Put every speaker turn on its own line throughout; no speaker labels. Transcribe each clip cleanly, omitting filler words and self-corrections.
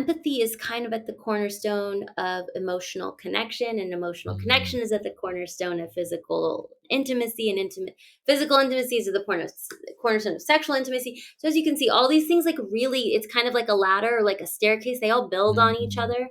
empathy is kind of at the cornerstone of emotional connection, and emotional
Mm,
connection is at the cornerstone of physical intimacy, and physical intimacy is at the cornerstone of sexual intimacy. So as you can see, all these things, like, really, it's kind of like a ladder or like a staircase. They all build on each
mm.
other.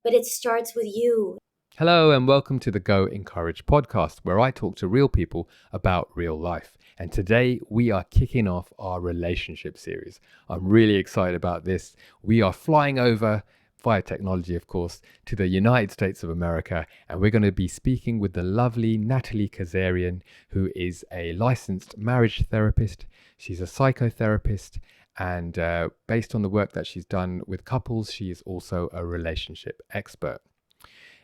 But it starts with you.
Hello, and welcome to the Go Encourage podcast, where I talk to real people about real life. And today we are kicking off our relationship series. I'm really excited about this. We are flying over via technology, of course, to the United States of America, and we're going to be speaking with the lovely Natalie Kazarian, who is a licensed marriage therapist. She's a psychotherapist, and based on the work that she's done with couples, she is also a relationship expert.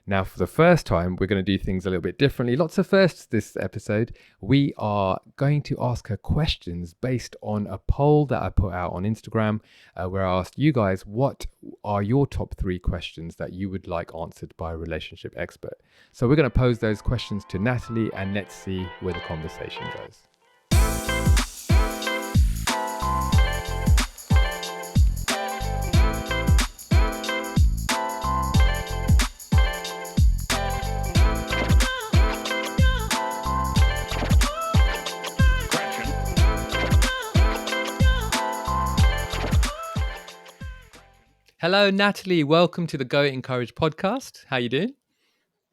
Now, for the first time, we're going to do things a little bit differently. Lots of firsts this episode. We are going to ask her questions based on a poll that I put out on Instagram, where I asked you guys, what are your top 3 questions that you would like answered by a relationship expert? So we're going to pose those questions to Natalie, and let's see where the conversation goes. Hello, Natalie. Welcome to the Go Encourage podcast. How you doing?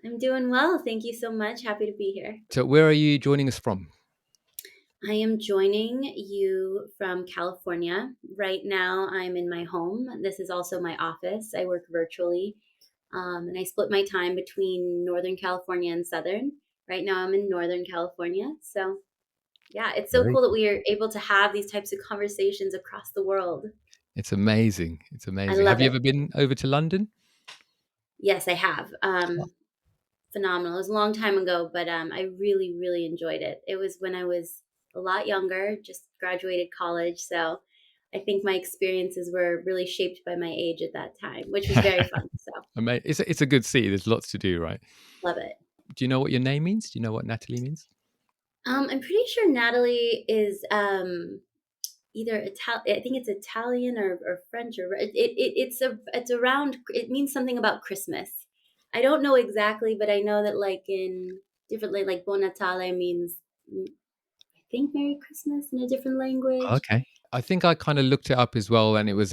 I'm doing well. Thank you so much. Happy to be here.
So where are you joining us from?
I am joining you from California. Right now, I'm in my home. This is also my office. I work virtually, and I split my time between Northern California and Southern. Right now, I'm in Northern California. So, yeah, it's so
Very
cool that we are able to have these types of conversations across the world.
It's amazing. It's
I
amazing. Have
love
you
it.
ever been over to London?
Yes, I have. Phenomenal. It was a long time ago, but I really, really enjoyed it. It was when I was a lot younger, just graduated college. So I think my experiences were really shaped by my age at that time, which was very fun. So
It's a good city. There's lots to do, right?
love it.
Do you know what your name means? Do you know what Natalie means?
I'm pretty sure Natalie is either I think it's Italian or French, or it's around. It means something about Christmas. I don't know exactly, but I know that, like, in different, like Buon Natale means, I think, Merry Christmas in a different language.
Okay. I think I kind of looked it up as well, and it was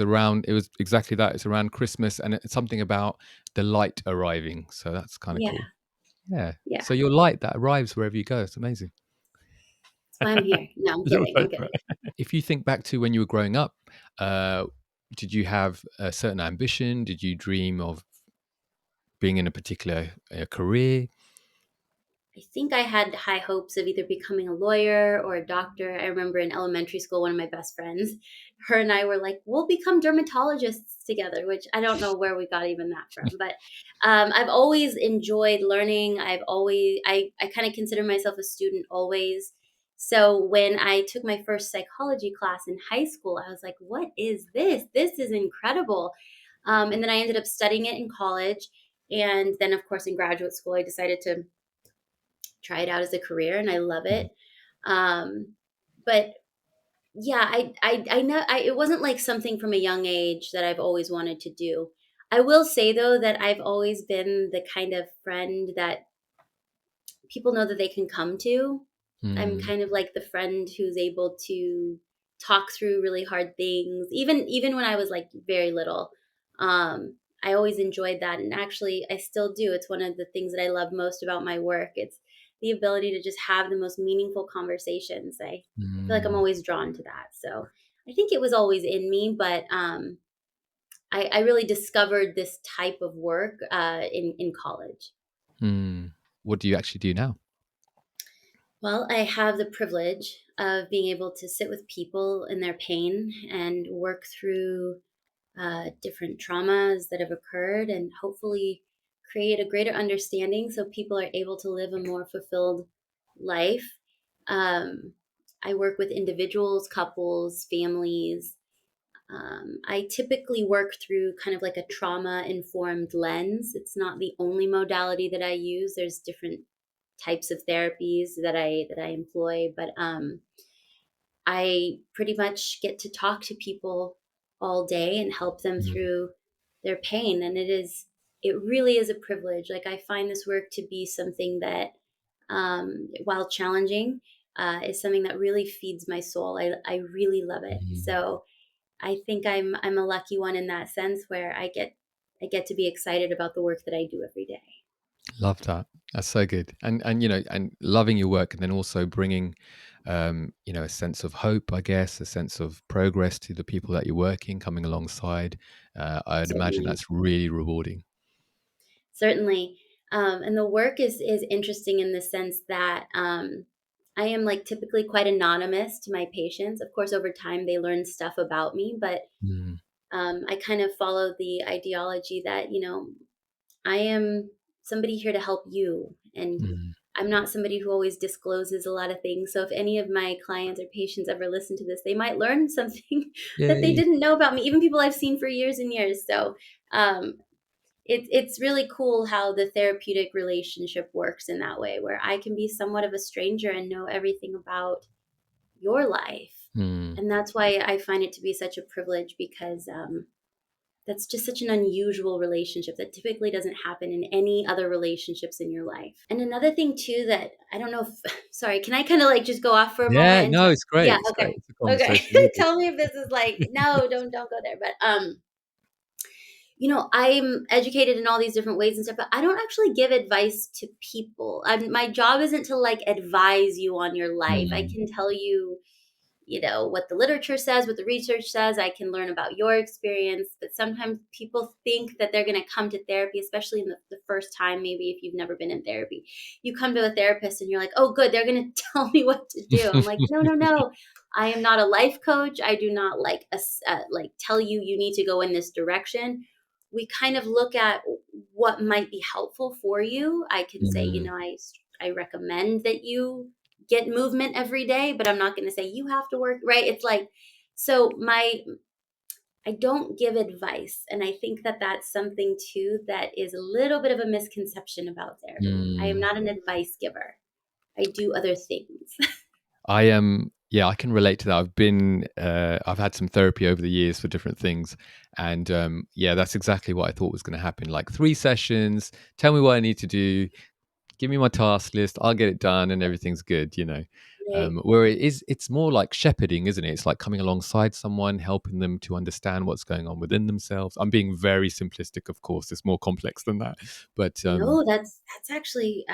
exactly that. It's around Christmas, and it's something about the light arriving. So that's kind of
Yeah,
cool. Yeah.
yeah.
So your light that arrives wherever you go. It's amazing.
That's why I'm here. No, I'm
You're
kidding.
so
I'm kidding.
If you think back to when you were growing up, uh, did you have a certain ambition? Did you dream of being in a particular career?
I think I had high hopes of either becoming a lawyer or a doctor. I remember in elementary school, one of my best friends, her and I were like, we'll become dermatologists together, which I don't know where we got even that from. But I've always enjoyed learning. I kind of consider myself a student always. So when I took my first psychology class in high school, I was like, what is this? This is incredible. And then I ended up studying it in college. And then, of course, in graduate school, I decided to try it out as a career, and I love it. Um, but yeah, I know it wasn't like something from a young age that I've always wanted to do. I will say though that I've always been the kind of friend that people know that they can come to. I'm
Mm.
kind of like the friend who's able to talk through really hard things, even when I was like very little. I always enjoyed that, and actually, I still do. It's one of the things that I love most about my work. It's the ability to just have the most meaningful conversations. I feel like I'm
Mm.
always drawn to that. So I think it was always in me, but I really discovered this type of work in college.
Mm. What do you actually do now?
Well, I have the privilege of being able to sit with people in their pain and work through different traumas that have occurred, and hopefully create a greater understanding so people are able to live a more fulfilled life. Um, I work with individuals, couples, families. I typically work through kind of like a trauma informed lens. It's not the only modality that I use. There's different types of therapies that I employ, but I pretty much get to talk to people all day and help them
Mm.
through their pain. And it really is a privilege. Like, I find this work to be something that, while challenging, is something that really feeds my soul. I really love it.
Mm.
So I think I'm a lucky one in that sense, where I get to be excited about the work that I do every day.
Love that. That's so good. And you know, and loving your work, and then also bringing, you know, a sense of hope, I guess, a sense of progress to the people that you're working, coming alongside. I'd imagine
Certainly.
that's really rewarding.
Certainly. And the work is interesting in the sense that, I am, like, typically quite anonymous to my patients. Of course, over time they learn stuff about me, but
Mm.
I kind of follow the ideology that, I am somebody here to help you. And
Mm.
I'm not somebody who always discloses a lot of things. So if any of my clients or patients ever listen to this, they might learn something that they
Yay.
didn't know about me, even people I've seen for years and years. So um, it's really cool how the therapeutic relationship works in that way, where I can be somewhat of a stranger and know everything about your life.
Mm.
And that's why I find it to be such a privilege, because that's just such an unusual relationship that typically doesn't happen in any other relationships in your life. And another thing too that I don't know if sorry, can I kind of like just go off for a moment
Yeah,
and
no,
tell
it's great.
yeah,
It's great.
okay.
It's a
Okay.
conversation needed.
Tell me if this is like no, don't go there. But I'm educated in all these different ways and stuff, but I don't actually give advice to people. My job isn't to like advise you on your life. I
Mm.
can tell you, what the literature says, what the research says. I can learn about your experience. But sometimes people think that they're going to come to therapy, especially in the first time, maybe if you've never been in therapy. You come to a therapist and you're like, oh, good, they're going to tell me what to do. I'm like, no, no, no. I am not a life coach. I do not like tell you you need to go in this direction. We kind of look at what might be helpful for you. I can say,
Mm.
I recommend that you get movement every day, but I'm not going to say you have to work, right? It's like, so I don't give advice. And I think that that's something too that is a little bit of a misconception about therapy. I am
Mm.
not an advice giver. I do other things.
I am, yeah, I can relate to that. I've had some therapy over the years for different things. And yeah, that's exactly what I thought was going to happen. Like 3 sessions, tell me what I need to do, give me my task list, I'll get it done and everything's good, you know.
Right.
Where it's more like shepherding, isn't it? It's like coming alongside someone, helping them to understand what's going on within themselves. I'm being very simplistic, of course. It's more complex than that. But
No, that's actually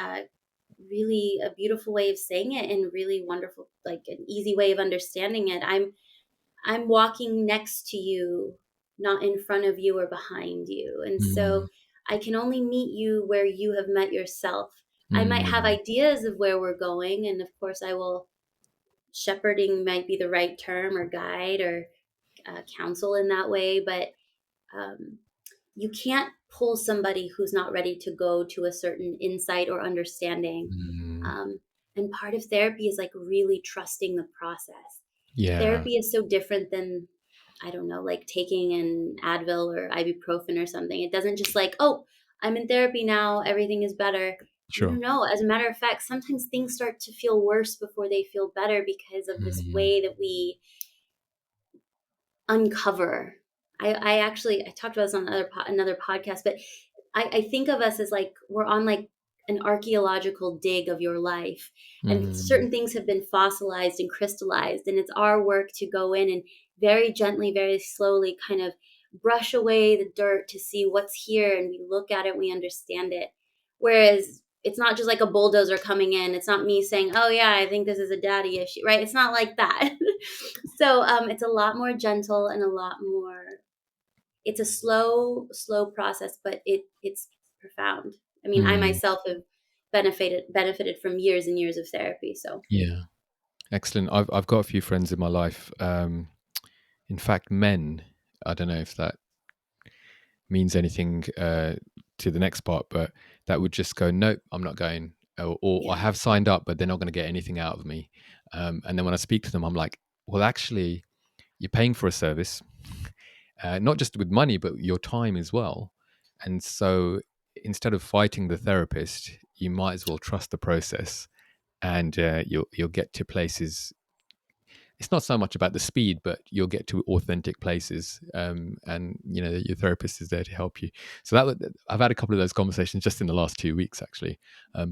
really a beautiful way of saying it, and really wonderful, like an easy way of understanding it. I'm walking next to you, not in front of you or behind you. And
mm,
so I can only meet you where you have met yourself. I might have
mm,
ideas of where we're going. And of course, shepherding might be the right term, or guide, or counsel in that way. But um, you can't pull somebody who's not ready to go to a certain insight or understanding.
mm,
Um, and part of therapy is like really trusting the process.
yeah,
Therapy is so different than, I don't know, like taking an Advil or ibuprofen or something. It doesn't just like, oh, I'm in therapy now, everything is better. No, no,
sure.
no. As a matter of fact, sometimes things start to feel worse before they feel better, because of this
Mm,
way that we uncover. I actually I talked about this on another podcast, but I think of us as like we're on like an archaeological dig of your life, and
mm,
certain things have been fossilized and crystallized, and it's our work to go in and very gently, very slowly kind of brush away the dirt to see what's here, and we look at it, we understand it. Whereas it's not just like a bulldozer coming in. It's not me saying, "Oh yeah, I think this is a daddy issue," right? It's not like that. So it's a lot more gentle and a lot more. It's a slow process, but it's profound. I mean, I
mm,
myself have benefited from years and years of therapy. So
yeah. Excellent. I've got a few friends in my life. In fact, men. I don't know if that means anything to the next part, but that would just go, nope, I'm not going, or I
yeah,
have signed up, but they're not going to get anything out of me. And then when I speak to them, I'm like, well, actually, you're paying for a service, not just with money, but your time as well. And so instead of fighting the therapist, you might as well trust the process, and you'll get to places. it's not so much about the speed, but you'll get to authentic places, and your therapist is there to help you. So I've had a couple of those conversations just in the last 2 weeks, actually.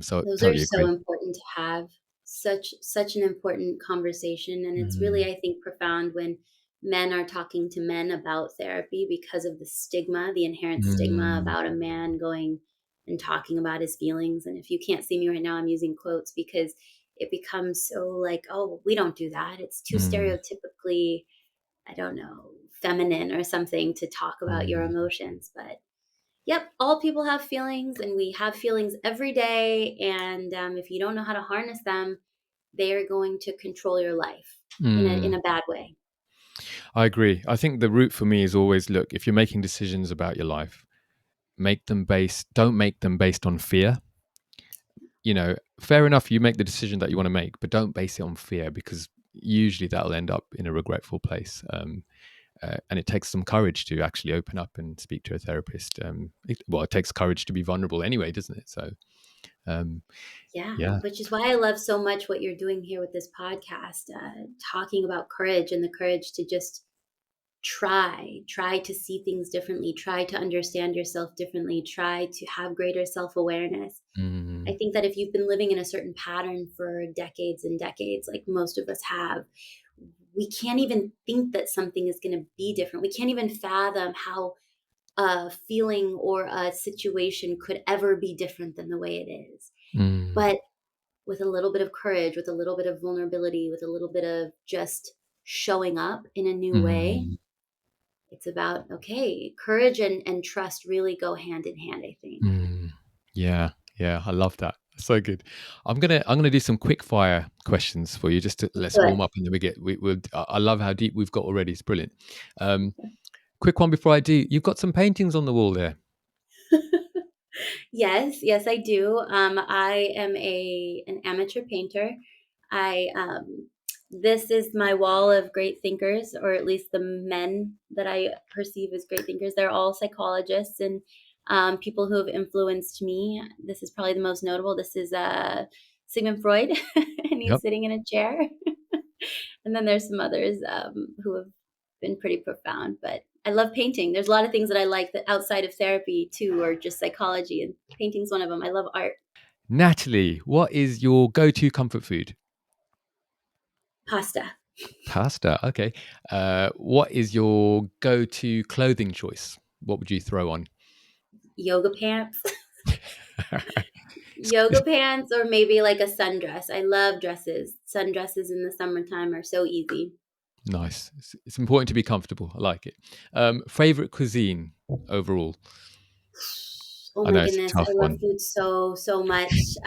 So
Those are
totally
so
agree.
important to have. Such an important conversation, and it's really,
Mm,
I think, profound when men are talking to men about therapy because of the stigma, the inherent stigma
mm,
about a man going and talking about his feelings. And if you can't see me right now, I'm using quotes because it becomes so like, oh, we don't do that. It's too
mm,
stereotypically, I don't know, feminine or something to talk about your
mm,
emotions. But yep, all people have feelings, and we have feelings every day. And if you don't know how to harness them, they are going to control your life in
mm.
a bad way.
I agree. I think the route for me is always, look, if you're making decisions about your life, don't make them based on fear. Fair enough, you make the decision that you want to make, but don't base it on fear, because usually that'll end up in a regretful place. And it takes some courage to actually open up and speak to a therapist. It takes courage to be vulnerable anyway, doesn't it? So, um,
Yeah,
yeah.
which is why I love so much what you're doing here with this podcast, talking about courage and the courage to just try to see things differently, try to understand yourself differently, try to have greater self awareness. I
Mm,
think that if you've been living in a certain pattern for decades and decades, like most of us have, we can't even think that something is going to be different. We can't even fathom how a feeling or a situation could ever be different than the way it is.
mm,
But with a little bit of courage, with a little bit of vulnerability, with a little bit of just showing up in a new way,
mm,
it's about, okay, courage and trust really go hand in hand, I think.
mm. Yeah, yeah, I love that. So good. I'm gonna do some quick fire questions for you, just to
Let's
let's
do
warm up, and then I love how deep we've got already. It's brilliant. Um, Quick one before I do. You've got some paintings on the wall there.
it. Yes, yes, I do. I am an amateur painter. I This is my wall of great thinkers, or at least the men that I perceive as great thinkers. They're all psychologists and people who have influenced me. This is probably the most notable. This is Sigmund Freud, and
Yep.
he's sitting in a chair. And then there's some others who have been pretty profound. But I love painting. There's a lot of things that I like that outside of therapy too, or just psychology, and painting's one of them. I love art.
Natalie, what is your go-to comfort food?
Pasta,
Pasta. Okay. What is your go-to clothing choice? What would you throw on?
yoga pants,
It's,
yoga
it's
pants, or maybe like a sundress. I love dresses. Sundresses in the summertime are so easy.
nice. It's important to be comfortable. I like it. Favorite cuisine overall?
Oh
I
my
know it's a
goodness,
tough
I love
one.
food so much.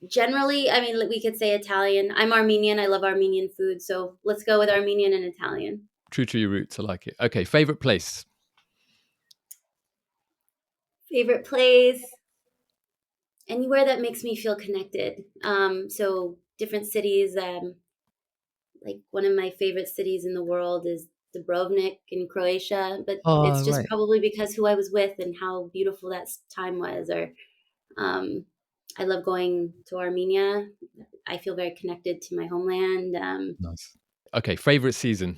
Generally, I mean, we could say Italian. I'm Armenian. I love Armenian food, so let's go with Armenian and Italian.
True to your roots. I like it. Okay. Favorite place?
Favorite place? Anywhere that makes me feel connected. So different cities. Like one of my favorite cities in the world is Dubrovnik in Croatia, but it's
Oh,
just
right.
probably because who I was with and how beautiful that time was. Or um, I love going to Armenia. I feel very connected to my homeland.
Nice. Okay. Favorite season?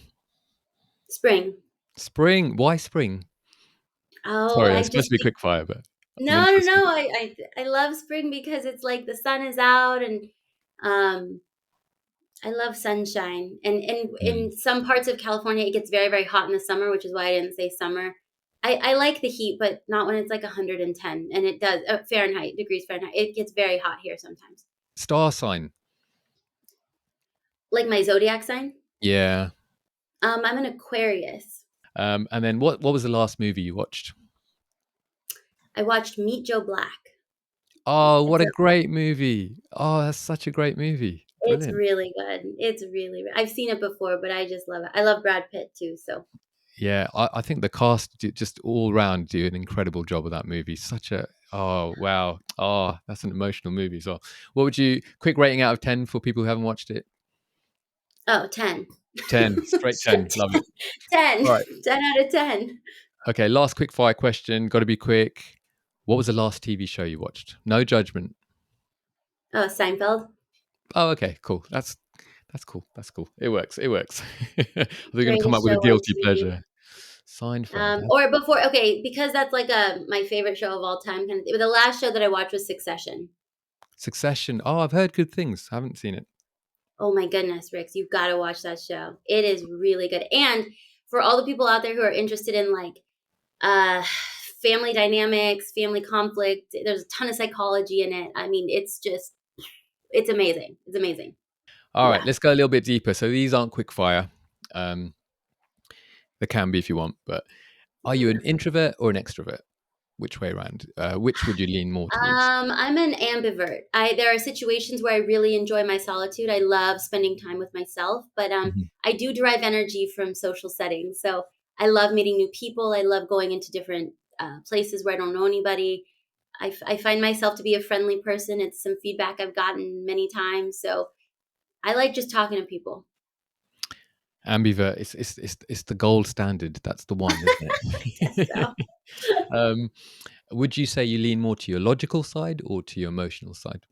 Spring.
Spring. Why spring?
Oh,
Sorry,
I
it's supposed to
just
be quick fire, but I'm
no, no,
interested.
no. I love spring because it's like the sun is out and um I love sunshine. And in
Mm.
some parts of California, it gets very, very hot in the summer, which is why I didn't say summer. I like the heat, but not when it's like 110. And it does, Fahrenheit, degrees Fahrenheit. It gets very hot here sometimes.
Star sign.
Like my zodiac sign,
Yeah.
I'm an Aquarius.
And then what was the last movie you watched?
I watched Meet Joe Black.
Oh, what
It's
a
a,
great movie. Oh, that's such a great movie.
it's
Brilliant.
really good. It's really, I've seen it before, but I just love it. I love Brad Pitt too. So,
Yeah, I think the cast just all round do an incredible job of that movie. Such a oh wow. Oh, that's an emotional movie as well. What would you quick rating out of 10 for people who haven't watched it?
oh, 10.
10, straight 10. Love it.
10.
All right.
10 out of 10.
Okay, last quick fire question. Got to be quick. What was the last TV show you watched? No judgment.
Oh, Seinfeld.
Oh, okay, cool. That's cool. That's cool. It works. It works. Are they going to come
Greatest
up with a
show on
guilty
TV.
pleasure? Seinfeld.
Or before, okay, because that's like my favorite show of all time. Kind of, the last show that I watched was Succession.
Succession. Oh, I've heard good things. I haven't seen it.
Oh my goodness, Rix, you've got to watch that show. It is really good. And for all the people out there who are interested in like uh family dynamics, family conflict, there's a ton of psychology in it. I mean, it's amazing. It's amazing.
All right,
Yeah.
let's go a little bit deeper. So these aren't quick fire. Um, they can be if you want, but are you an introvert or an extrovert? Which way around? Which would you lean more towards?
I'm an ambivert. There are situations where I really enjoy my solitude. I love spending time with myself, but
Mhm.
I do derive energy from social settings. So I love meeting new people. I love going into different places where I don't know anybody. I find myself to be a friendly person. It's some feedback I've gotten many times. So I like just talking to people.
Ambivert. It's the gold standard. That's the one, isn't
I guess
it?
so.
Would you say you lean more to your logical side or to your emotional side?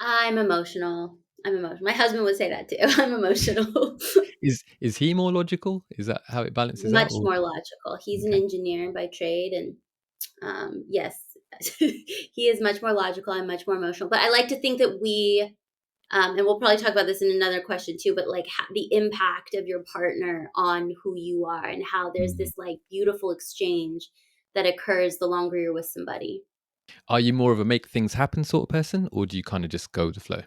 I'm emotional. I'm emotional. My husband would say that too. I'm emotional.
Is he more logical? Is that how it balances out?
Much
Or
more logical. He's an
okay.
engineer by trade, and yes, he is much more logical. I'm much more emotional. But I like to think that and we'll probably talk about this in another question too. But like the impact of your partner on who you are, and how there's
Mm.
this like beautiful exchange that occurs the longer you're with somebody.
Are you more of a make things happen sort of person, or do you kind of just go with the flow?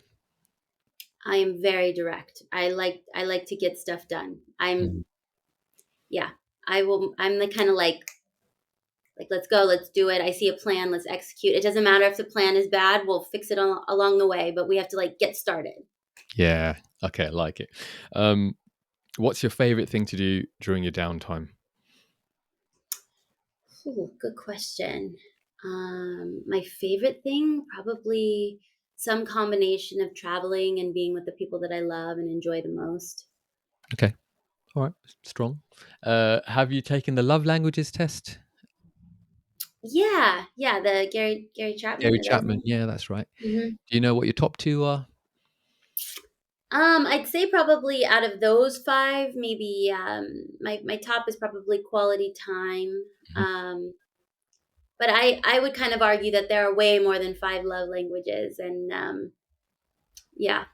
I am very direct. I like to get stuff done.
Mhm.
Yeah. I will. I'm the kind of like, let's go, let's do it. I see a plan, let's execute. It doesn't matter if the plan is bad, we'll fix it along the way, but we have to like get started.
Yeah. Okay, I like it. Um, what's your favorite thing to do during your downtime?
Ooh, good question. My favorite thing, probably some combination of traveling and being with the people that I love and enjoy the most.
Okay. All right. Strong. Have you taken the love languages test?
Yeah, yeah, the Gary Chapman,
Gary
is that his
Chapman.
name?
Yeah, that's right.
Hmm.
Do you know what your top two are?
I'd say probably out of those five, maybe my top is probably quality time.
Mhm.
Um, but I would kind of argue that there are way more than five love languages, and yeah,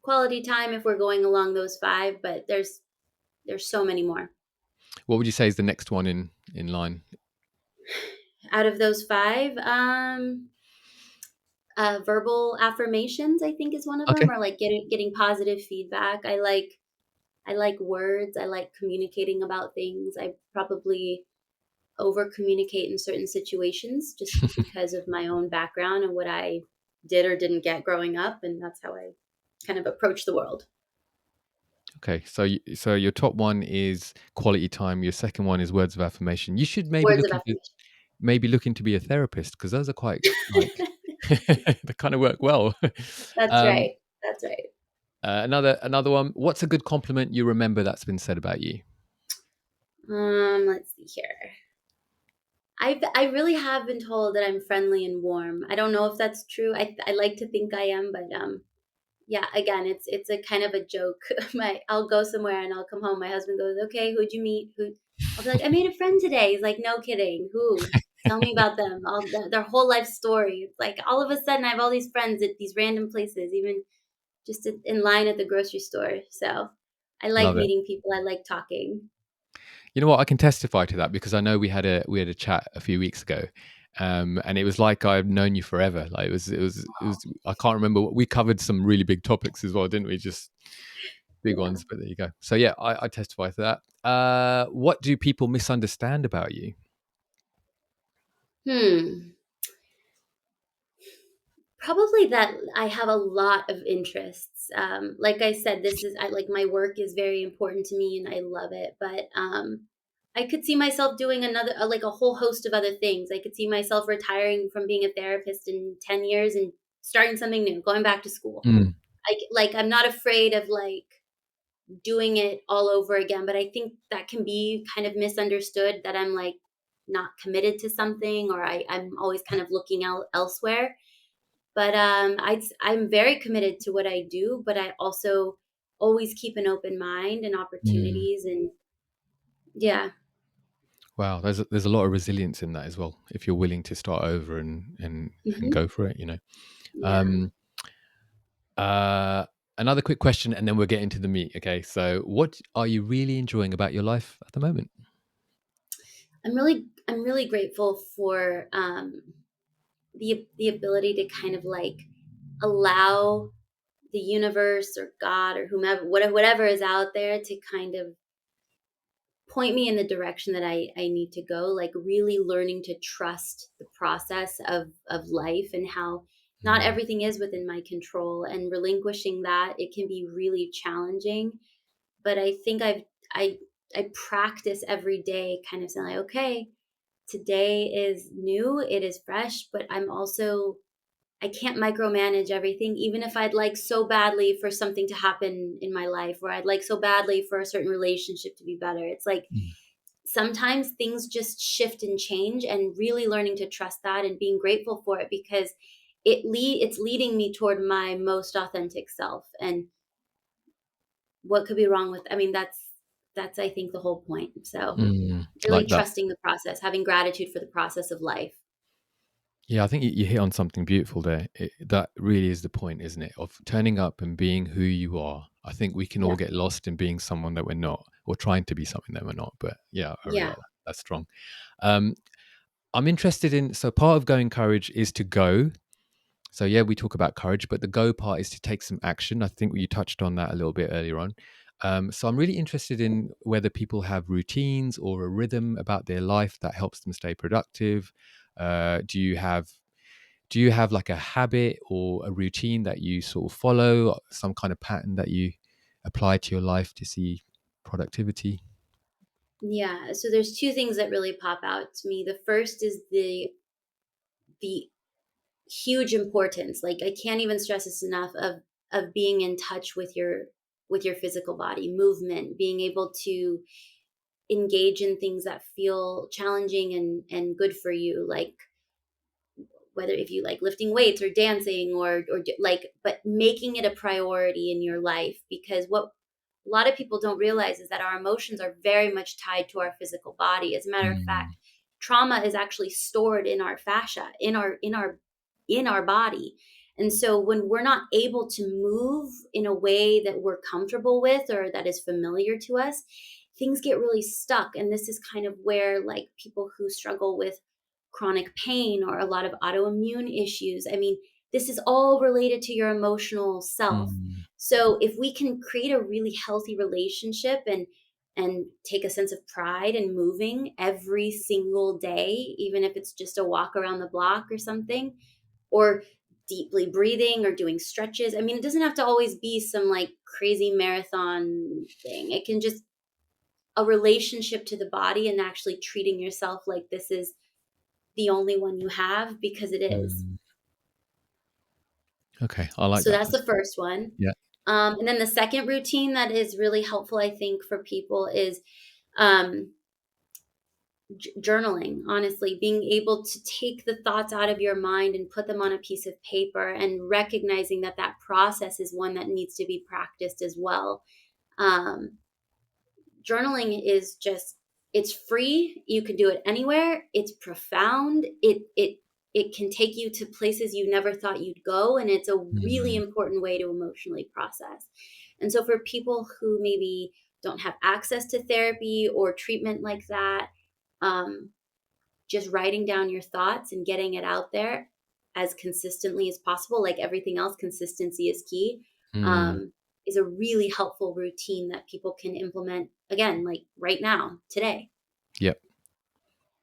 quality time if we're going along those five, but there's so many more.
What would you say is the next one in line?
Out of those five, verbal affirmations I think is one of them,
Okay.
or like getting positive feedback. I like words. I like communicating about things. I probably over communicate in certain situations just because of my own background and what I did or didn't get growing up, and that's how I kind of approach the world.
Okay. So your top one is quality time. Your second one is words of affirmation. You should maybe
Words
look
of
into
affirmation.
be a therapist because those are quite like they kind of work well.
That's
um,
right. That's right.
another one. What's a good compliment you remember that's been said about you?
Let's see here. I really have been told that I'm friendly and warm. I don't know if that's true. I like to think I am, but yeah, again, it's a kind of a joke. I'll go somewhere and I'll come home. My husband goes, "Okay, who'd you meet?" Who? I'll be like, "I made a friend today." He's like, "No kidding. Who? Tell me about them. All their whole life story." It's like all of a sudden I have all these friends at these random places, even just in line at the grocery store. So I like
Love it.
meeting people. I like talking.
You know what? I can testify to that because I know we had a chat a few weeks ago, and it was like I've known you forever. Like it was. I can't remember. We covered some really big topics as well, didn't we? Just big
Yeah.
ones. But there you go. So yeah, I testify to that. What do people misunderstand about you?
Hmm. Probably that I have a lot of interests. Like I said, I like my work is very important to me and I love it. But I could see myself doing like a whole host of other things. I could see myself retiring from being a therapist in 10 years and starting something new, going back to school.
Mm.
I'm not afraid of like doing it all over again. But I think that can be kind of misunderstood that I'm like not committed to something, or I'm always kind of looking out elsewhere. But I'm very committed to what I do, but I also always keep an open mind and
Mm.
opportunities, and yeah.
Wow, there's a lot of resilience in that as well. If you're willing to start over and
Hmm.
go for it, you know.
Yeah.
Um, uh, Another quick question, and then we'll get into the meat. Okay, so what are you really enjoying about your life at the moment?
I'm really grateful for the ability to kind of like allow the universe or God or whomever, whatever is out there, to kind of point me in the direction that I need to go, like really learning to trust the process of life, and how not
Mm,
everything is within my control, and relinquishing that, it can be really challenging. But I think I I practice every day kind of saying like, okay, today is new, it is fresh, but I can't micromanage everything, even if I'd like so badly for something to happen in my life, or I'd like so badly for a certain relationship to be better. It's like
mm,
sometimes things just shift and change, and really learning to trust that and being grateful for it, because it's leading me toward my most authentic self. And what could be wrong with, I mean, that's I think the whole point. So really
like that.
trusting the process, having gratitude for the process of life.
Yeah, I think you hit on something beautiful there. That really is the point, isn't it? Of turning up and being who you are. I think we can all
Yeah.
get lost in being someone that we're not, or trying to be something that we're not. But yeah, I really
Yeah.
like that. That's strong. Um, I'm interested in, so part of going courage is to go. So yeah, we talk about courage, but the go part is to take some action. I think you touched on that a little bit earlier on. So I'm really interested in whether people have routines or a rhythm about their life that helps them stay productive. Do you have like a habit or a routine that you sort of follow, some kind of pattern that you apply to your life to see productivity?
Yeah. So there's two things that really pop out to me. The first is the huge importance, like I can't even stress this enough, of being in touch with your physical body, movement, being able to engage in things that feel challenging and good for you, like whether if you like lifting weights or dancing or like, but making it a priority in your life, because what a lot of people don't realize is that our emotions are very much tied to our physical body. As a matter of
Mm,
fact, trauma is actually stored in our fascia, in our body. And so when we're not able to move in a way that we're comfortable with or that is familiar to us, things get really stuck. And this is kind of where like people who struggle with chronic pain or a lot of autoimmune issues, I mean, this is all related to your emotional self.
mm,
So if we can create a really healthy relationship and take a sense of pride in moving every single day, even if it's just a walk around the block or something, or deeply breathing or doing stretches. I mean, it doesn't have to always be some like crazy marathon thing. It can just a relationship to the body, and actually treating yourself like this is the only one you have, because it is.
mm. Okay, I like
So
that.
that's the first one.
Yeah.
And then the second routine that is really helpful, I think, for people is um, journaling. Honestly, being able to take the thoughts out of your mind and put them on a piece of paper, and recognizing that that process is one that needs to be practiced as well. Um, Journaling is just, it's free, you can do it anywhere, it's profound, it can take you to places you never thought you'd go, and it's a really
Mm,
important way to emotionally process. And so for people who maybe don't have access to therapy or treatment like that, um, just writing down your thoughts and getting it out there as consistently as possible, like everything else, consistency is key,
mm.
um, is a really helpful routine that people can implement again, like right now, today.
Yep.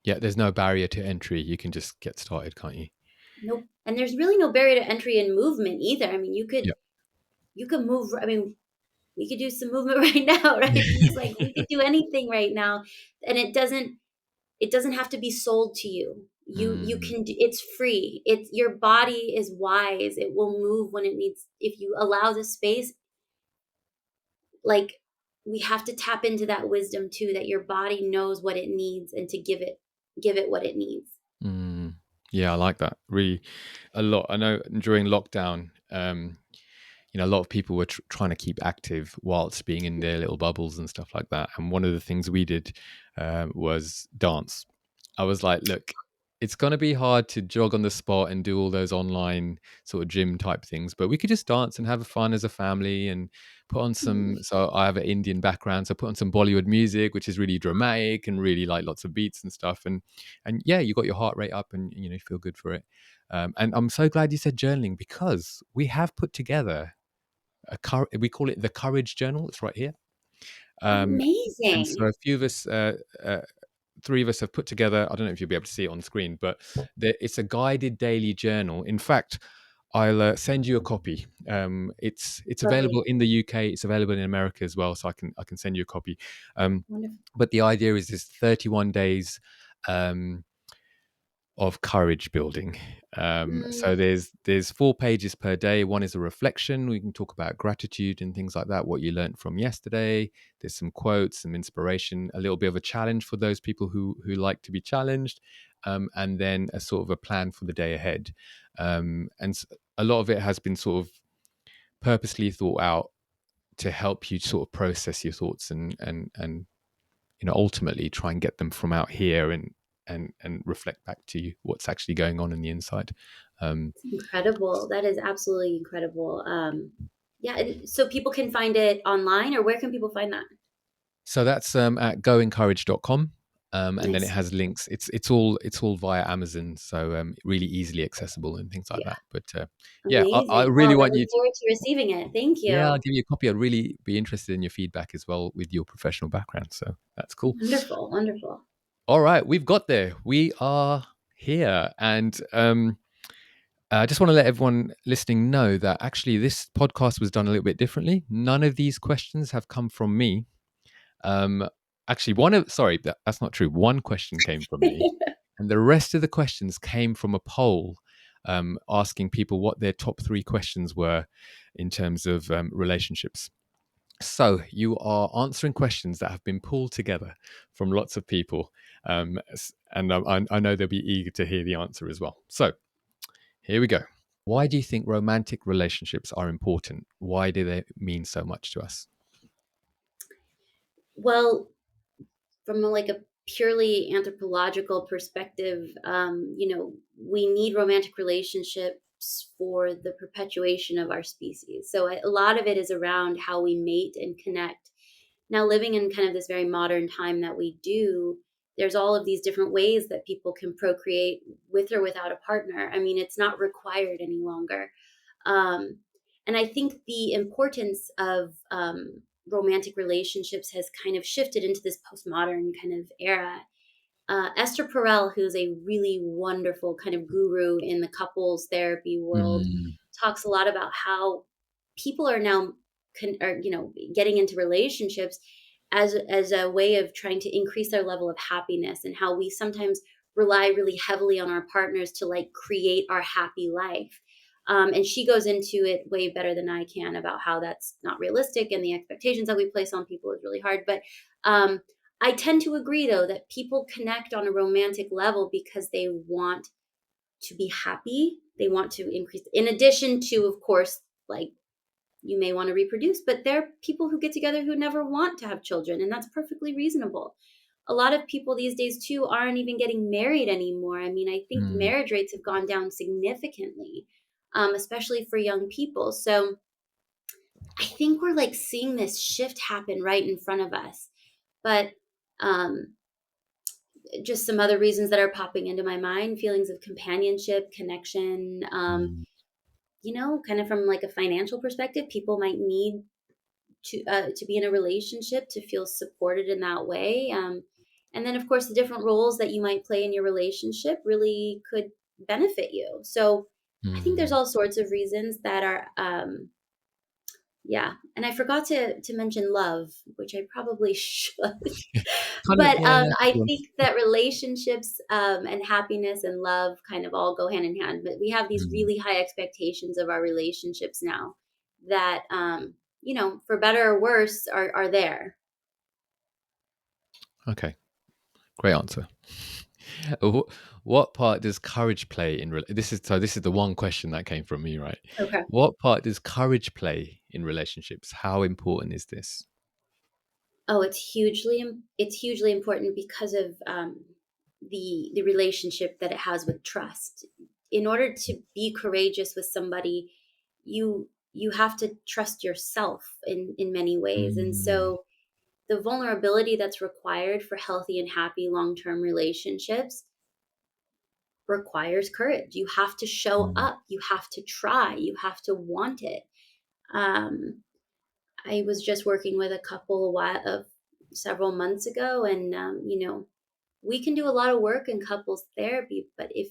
Yeah, there's no barrier to entry. You can just get started, can't you?
Nope. And there's really no barrier to entry in movement either. I mean,
Yep.
you could move. I mean, we could do some movement right now, right? It's like we could do anything right now, and it doesn't have to be sold to you. You
Mm,
can do, it's free. It's your body is wise. It will move when it needs, if you allow the space. Like, we have to tap into that wisdom too, that your body knows what it needs, and to give it what it needs.
mm. Yeah, I like that. Really, a lot. I know during lockdown, a lot of people were trying to keep active whilst being in their little bubbles and stuff like that. And one of the things we did was dance. I was like, look, it's going to be hard to jog on the spot and do all those online sort of gym type things, but we could just dance and have fun as a family and put on some. So I have an Indian background, so put on some Bollywood music, which is really dramatic and really like lots of beats and stuff. And yeah, you got your heart rate up and you feel good for it. And I'm so glad you said journaling because we have put together we call it the Courage Journal. It's right here. And so
Amazing.
a few of us, three of us have put together, I don't know if you'll be able to see it on screen, but it's a guided daily journal. In fact, I'll send you a copy. It's available
Lovely.
in the UK. It's available in America as well, so I can send you a copy. Um,
Wonderful.
but the idea is this 31 days um, of courage building. So
Mm,
there's 4 pages per day. One is a reflection. We can talk about gratitude and things like that, what you learned from yesterday. There's some quotes, some inspiration, a little bit of a challenge for those people who like to be challenged, and then a sort of a plan for the day ahead. A lot of it has been sort of purposely thought out to help you sort of process your thoughts and ultimately try and get them from out here and reflect back to you what's actually going on in the inside. um,
it's incredible. That is absolutely incredible. Yeah. So people can find it online, or where can people find that?
so that's at goincourage.com. And then it
Nice.
has links. It's all via Amazon, so really easily accessible and things like
Yeah.
that. But yeah, I
Amazing.
really
Well, I
want
look
you to.
forward to receiving it. Thank
Yeah, I'll
you.
give you a copy. I'd really be interested in your feedback as well with your professional background. So that's cool.
Wonderful. Wonderful.
All right, we've got there. We are here, and I just want to let everyone listening know that actually this podcast was done a little bit differently. None of these questions have come from me. Um, Actually, sorry, that's not true. One question came from me, and the rest of the questions came from a poll asking people what their top 3 questions were in terms of relationships. So you are answering questions that have been pulled together from lots of people, and I know they'll be eager to hear the answer as well. So here we go. Why do you think romantic relationships are important? Why do they mean so much to us?
Well, from like a purely anthropological perspective, we need romantic relationships for the perpetuation of our species. So a lot of it is around how we mate and connect. Now, living in kind of this very modern time that we do, there's all of these different ways that people can procreate with or without a partner. I mean, it's not required any longer. Um, and I think the importance of romantic relationships has kind of shifted into this postmodern kind of era. Esther Perel, who's a really wonderful kind of guru in the couples therapy world,
Mm,
talks a lot about how people are now getting into relationships as a way of trying to increase their level of happiness, and how we sometimes rely really heavily on our partners to like create our happy life. And she goes into it way better than I can about how that's not realistic, and the expectations that we place on people is really hard. But um, I tend to agree, though, that people connect on a romantic level because they want to be happy. They want to increase, in addition to, of course, like you may want to reproduce, but there are people who get together who never want to have children, and that's perfectly reasonable. A lot of people these days, too, aren't even getting married anymore. I mean, I think
mm,
marriage rates have gone down significantly, especially for young people. So I think we're like seeing this shift happen right in front of us. But um, just some other reasons that are popping into my mind: feelings of companionship, connection.
mm,
Kind of from like a financial perspective, people might need to be in a relationship to feel supported in that way. And then, of course, the different roles that you might play in your relationship really could benefit you. So I think there's
mm.
all sorts of reasons that are yeah. And I forgot to mention love, which I probably should.
Kind of,
But
yeah.
I
Go on.
think that relationships and happiness and love kind of all go hand in hand. But we have these
Mm.
really high expectations of our relationships now that, for better or worse, are there.
Okay, great answer. Wh- what part does courage play in this is the one question that came from me, right?
Okay.
What part does courage play in relationships? How important is this?
Oh, it's hugely important because of the relationship that it has with trust. In order to be courageous with somebody, you have to trust yourself in many ways, and
Mm,
so the vulnerability that's required for healthy and happy long term relationships requires courage. You have to show
mm,
up. You have to try. You have to want it. Um, I was just working with a couple of several months ago, and we can do a lot of work in couples therapy, but if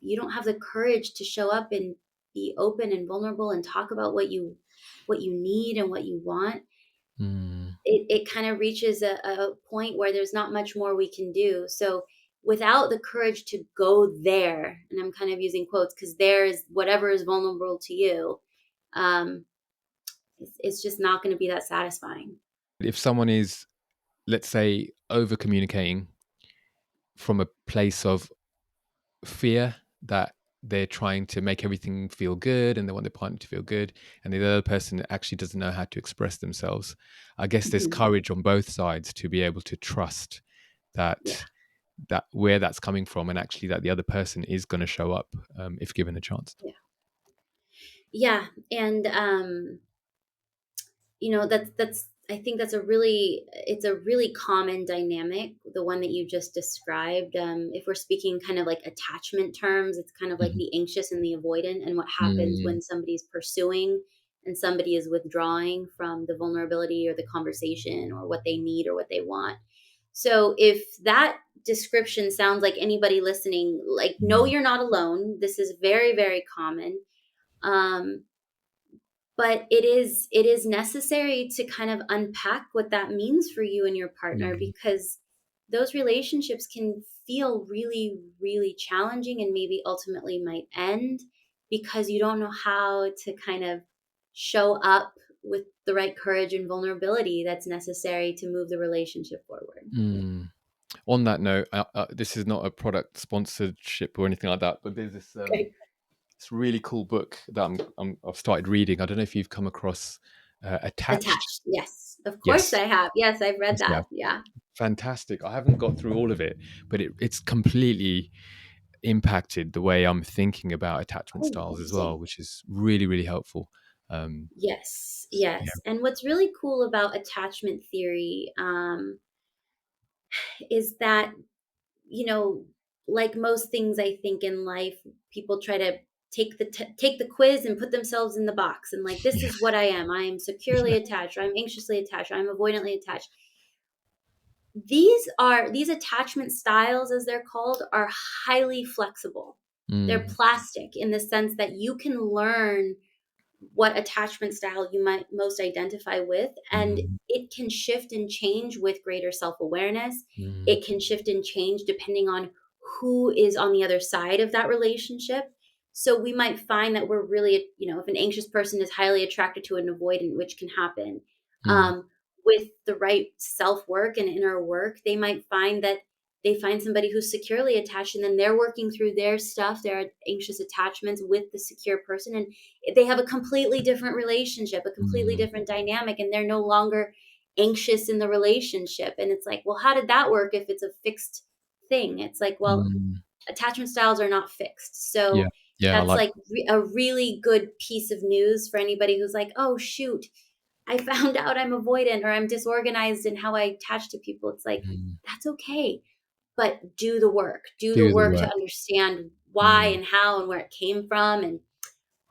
you don't have the courage to show up and be open and vulnerable and talk about what you need and what you want,
mm,
it kind of reaches a point where there's not much more we can do. So without the courage to go there, and I'm kind of using quotes because there is whatever is vulnerable to you, um, it's just not going to be that satisfying.
if someone is, let's say, over communicating from a place of fear that they're trying to make everything feel good and they want their partner to feel good, and the other person actually doesn't know how to express themselves, I guess there's
Mhm.
courage on both sides to be able to trust
Yeah,
that where that's coming from, and actually that the other person is going to show up, if given a chance.
yeah, yeah, and that's I think that's a really common dynamic, the one that you just described. If we're speaking kind of like attachment terms, it's kind of like
Mhm.
the anxious and the avoidant, and what happens
Mm,
when somebody's pursuing and somebody is withdrawing from the vulnerability or the conversation or what they need or what they want. So if that description sounds like anybody listening, like, no,
mm,
you're not alone. This is very, very common. Um, but it is necessary to kind of unpack what that means for you and your partner,
mm,
because those relationships can feel really, really challenging and maybe ultimately might end because you don't know how to kind of show up with the right courage and vulnerability that's necessary to move the relationship forward.
mm. On that note, this is not a product sponsorship or anything like that, but there's
Okay.
this really cool book that I've started reading. I don't know if you've come across Attached.
Attached. Yes. Of course
Yes,
I have. Yes, I've read
yes, you
that.
have.
Yeah.
Fantastic. I haven't got through all of it, but it's completely impacted the way I'm thinking about attachment
Oh,
styles as well,
interesting.
which is really, really helpful. Um,
Yes,
yeah.
yes. And what's really cool about attachment theory, is that, you know, like most things I think in life, people try to take the quiz and put themselves in the box and like, this
Yeah.
is what I am. I am securely attached. Or I'm anxiously attached. Or I'm avoidantly attached. These attachment styles, as they're called, are highly flexible. They're
Mm,
plastic in the sense that you can learn what attachment style you might most identify with. And
mm,
it can shift and change with greater self awareness.
mm,
It can shift and change depending on who is on the other side of that relationship. So we might find that we're really, if an anxious person is highly attracted to an avoidant, which can happen,
mm,
um, with the right self work and inner work, they might find that they find somebody who's securely attached, and then they're working through their stuff, their anxious attachments with the secure person. And they have a completely different relationship, a completely
mm,
different dynamic, and they're no longer anxious in the relationship. And it's like, well, how did that work if it's a fixed thing? It's like, well,
mm.
attachment styles are not fixed.
Yeah.
So
Yeah. I
that's
like.
like a really good piece of news for anybody who's like, oh, shoot, I found out I'm avoidant or I'm disorganized in how I attach to people. It's like,
Mm.
that's okay. But do the work. Do the
Do the
work to
work.
understand why
Mm,
and how and where it came from and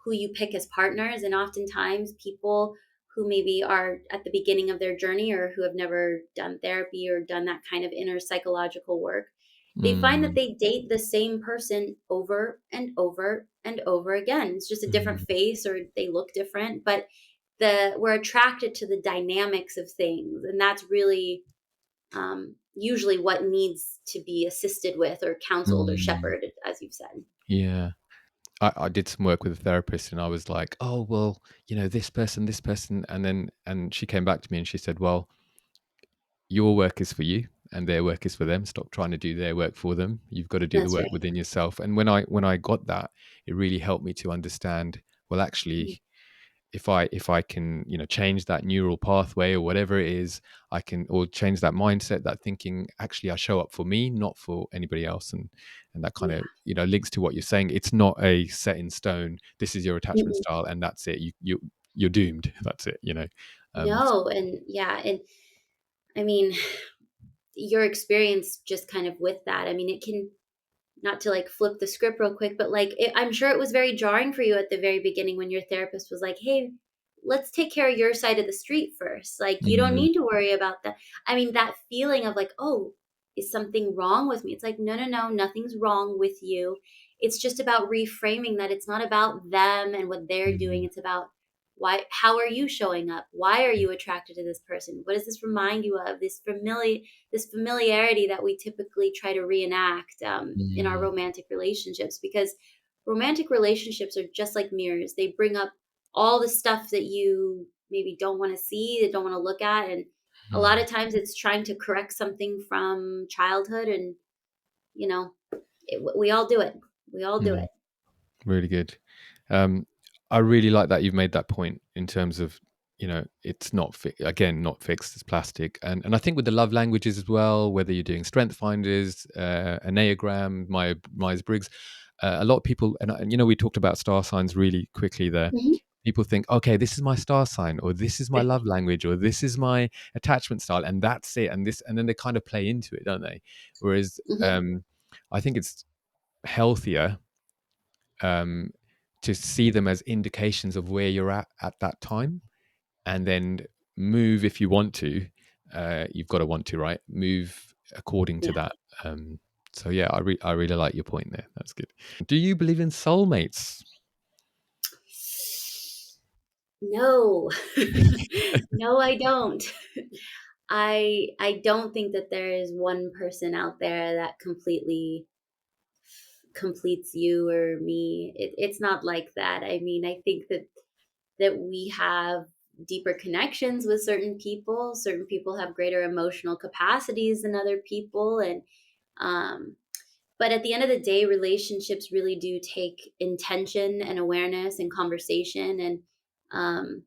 who you pick as partners. And oftentimes, people who maybe are at the beginning of their journey or who have never done therapy or done that kind of inner psychological work, they find that
mm,
they date the same person over and over and over again. It's just a different
mm,
face or they look different, but we're attracted to the dynamics of things, and that's really usually what needs to be assisted with or counseled or
mm.
shepherded, as you've said.
Yeah. I did some work with a therapist, and I was like, oh, well, this person. And she came back to me and she said, well, your work is for you. and their work is for them. Stop trying to do their work for them. You've got to do the
That's
work
right.
within yourself. And when I got that, it really helped me to understand, well,
Mm,
actually, if I can, change that neural pathway or whatever it is, I can, or change that mindset, that thinking, actually I show up for me, not for anybody else. And that kind
yeah.
of, links to what you're saying. It's not a set in stone, this is your attachment
Mhm.
style and that's it. You're doomed. That's it, so,
No, and yeah, and I mean, your experience just kind of with that. I mean, it can, not to like flip the script real quick, but like I'm sure it was very jarring for you at the very beginning when your therapist was like, "Hey, let's take care of your side of the street first. Like, you don't
mm,
need to worry about that." I mean, that feeling of like, "Oh, is something wrong with me?" It's like, "No, no, no, nothing's wrong with you. It's just about reframing that it's not about them and what they're doing.
mm,
It's about how are you showing up? Why are you attracted to this person? What does this remind you of? This familiarity that we typically try to reenact in our
mm,
romantic relationships, because romantic relationships are just like mirrors. They bring up all the stuff that you maybe don't want to see, that don't want to look at, and a lot
mm,
of times it's trying to correct something from childhood. And you know, we all do it. We all do
mm.
it.
Really good. Um, I really like that you've made that point in terms of, it's not again, not fixed as plastic, and I think with the love languages as well, whether you're doing strength finders, enneagram, Myers Briggs, a lot of people, and we talked about star signs really quickly there.
Mhm.
People think, okay, this is my star sign, or this is my love language, or this is my attachment style, and that's it, and then they kind of play into it, don't they? Whereas,
Mhm.
I think it's healthier, um, to see them as indications of where you're at that time, and then move if you want to. You've got to want to, right? Move according to
Yeah.
that. Um, so yeah, I really like your point there. That's good. Do you believe in soulmates?
No. No, I don't. I don't think that there is one person out there that completely completes you or me. It's not like that. I mean, I think that we have deeper connections with certain people. Certain people have greater emotional capacities than other people, and um, but at the end of the day, relationships really do take intention and awareness and conversation. And um,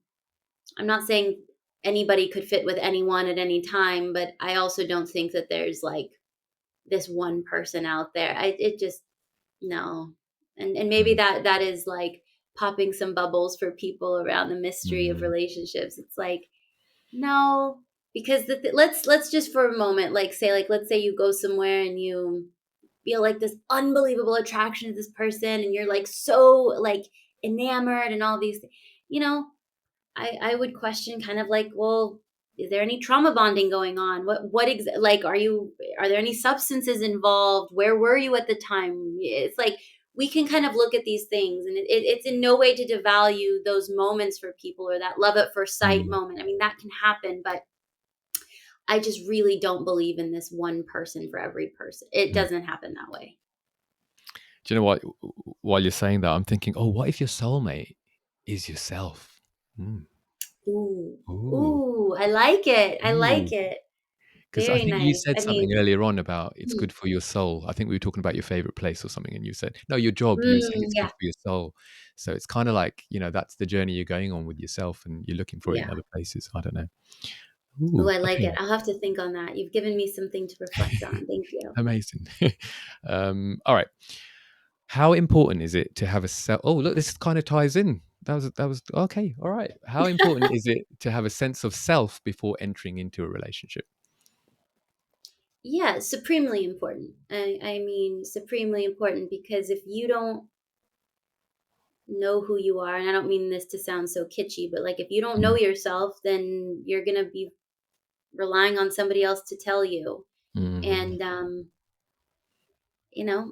I'm not saying anybody could fit with anyone at any time, but I also don't think that there's like this one person out there. It just, no. And maybe
Mm,
that is like popping some bubbles for people around the mystery of
mm,
relationships. It's like, no, because let's just for a moment, like say, like let's say you go somewhere and you feel like this unbelievable attraction to this person, and you're like so like enamored and all these, you know, I would question kind of like, well, is there any trauma bonding going on? Like, are there any substances involved? Where were you at the time? It's like we can kind of look at these things, and it's in no way to devalue those moments for people or that love at first sight
mm,
moment. I mean, that can happen, but I just really don't believe in this one person for every person. It
mm.
doesn't happen that way.
Do you know what? While you're saying that, I'm thinking, oh, what if your soulmate is yourself? Mm.
Ooh,
Ooh,
ooh, I like it. I
ooh.
like it.
Because I
Very
think you
nice.
said
I
something
mean,
earlier on about it's
mm,
good for your soul. I think we were talking about your favorite place or something, and you said, no, your job. You were saying it's good
yeah,
for your soul. So it's kind of like, that's the journey you're going on with yourself, and you're looking for it in
yeah.
other places. I don't know.
Oh,
Ooh,
I like
okay.
it. I'll have to think on that. You've given me something to reflect on. Thank you.
Amazing. All right. How important is it to have a self? Oh, look, this kind of ties in. That was okay. All right. How important is it to have a sense of self before entering into a relationship?
Yeah, supremely important. I mean, supremely important, because if you don't know who you are, and I don't mean this to sound so kitschy, but like if you don't know
Mm,
yourself, then you're going to be relying on somebody else to tell you.
mm,
And,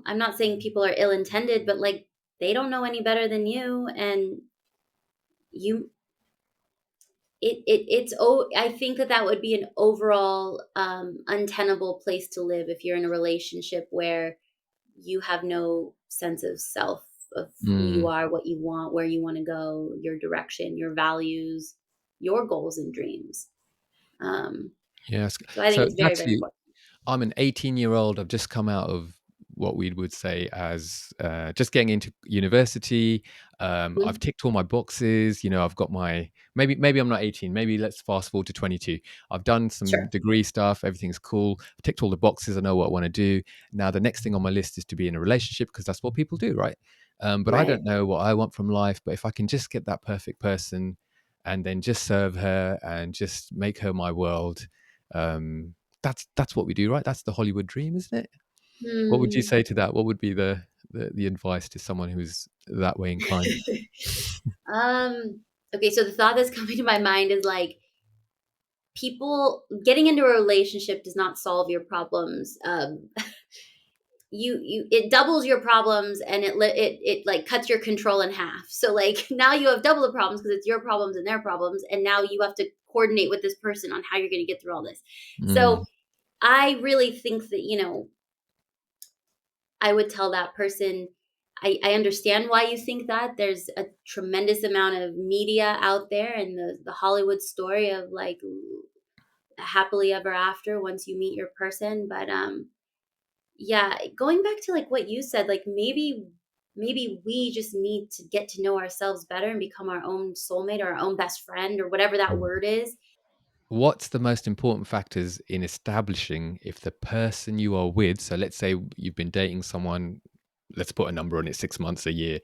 I'm not saying people are ill intended, but like they don't know any better than you. And you, I think that would be an overall untenable place to live if you're in a relationship where you have no sense of self, of who you
mm.
are, what you want, where you want to go, your direction, your values, your goals and dreams. um
Yes.
so I think
So
it's
it's
very, very
actually
important.
I'm an 18-year-old. I've just come out of what we would say as just getting into university. I've
Mhm.
ticked all my boxes. You know, I've got my maybe I'm not 18. Maybe let's fast forward to 22. I've done some
Sure.
degree stuff. Everything's cool. I've ticked all the boxes. I know what I want to do. Now the next thing on my list is to be in a relationship because that's what people do, right? But I don't
Right.
know what I want from life. But if I can just get that perfect person and then just serve her and just make her my world. Um, that's what we do, right? That's the Hollywood dream, isn't it? What would you
Hmm.
say to that? What would be the advice to someone who's that way inclined?
um, okay, so the thought that's coming to my mind is like people getting into a relationship does not solve your problems. You it doubles your problems and it like cuts your control in half. So like now you have double the problems because it's your problems and their problems, and now you have to coordinate with this person on how you're going to get through all this.
Mm,
So I really think that, I would tell that person, I understand why you think that. There's a tremendous amount of media out there and the Hollywood story of like happily ever after once you meet your person. But yeah, going back to like what you said, like maybe we just need to get to know ourselves better and become our own soulmate or our own best friend or whatever that
mm.
word is.
What's the most important factors in establishing if the person you are with, so let's say you've been dating someone, let's put a number on it, 6 months, a year.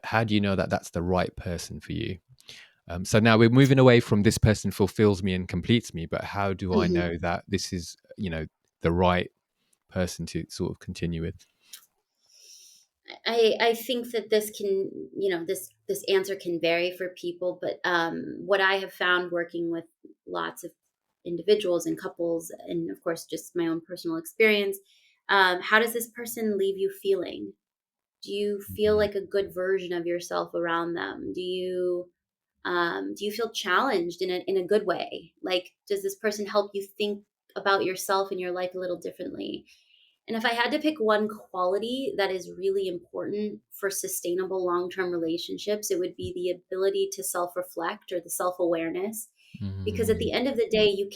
How do you know that that's the right person for you? So now we're moving away from this person fulfills me and completes me, but how do I
Mhm.
know that this is, the right person to sort of continue with?
I think that this can, this answer can vary for people, but what I have found working with lots of individuals and couples, and of course just my own personal experience, how does this person leave you feeling? Do you feel
Mm,
like a good version of yourself around them? Do you feel challenged in a good way? Like, does this person help you think about yourself and your life a little differently? And if I had to pick one quality that is really important for sustainable long term relationships, it would be the ability to self reflect or the self awareness. Because at
mm,
the end of the day, you're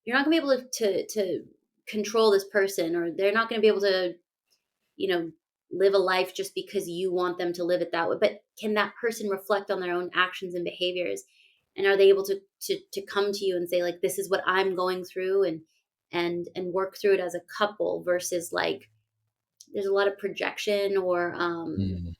not going to be able to control this person, or they're not going to be able to, you know, live a life just because you want them to live it that way. But can that person reflect on their own actions and behaviors? And are they able to come to you and say, like, this is what I'm going through, and work through it as a couple versus like there's a lot of projection or
mm,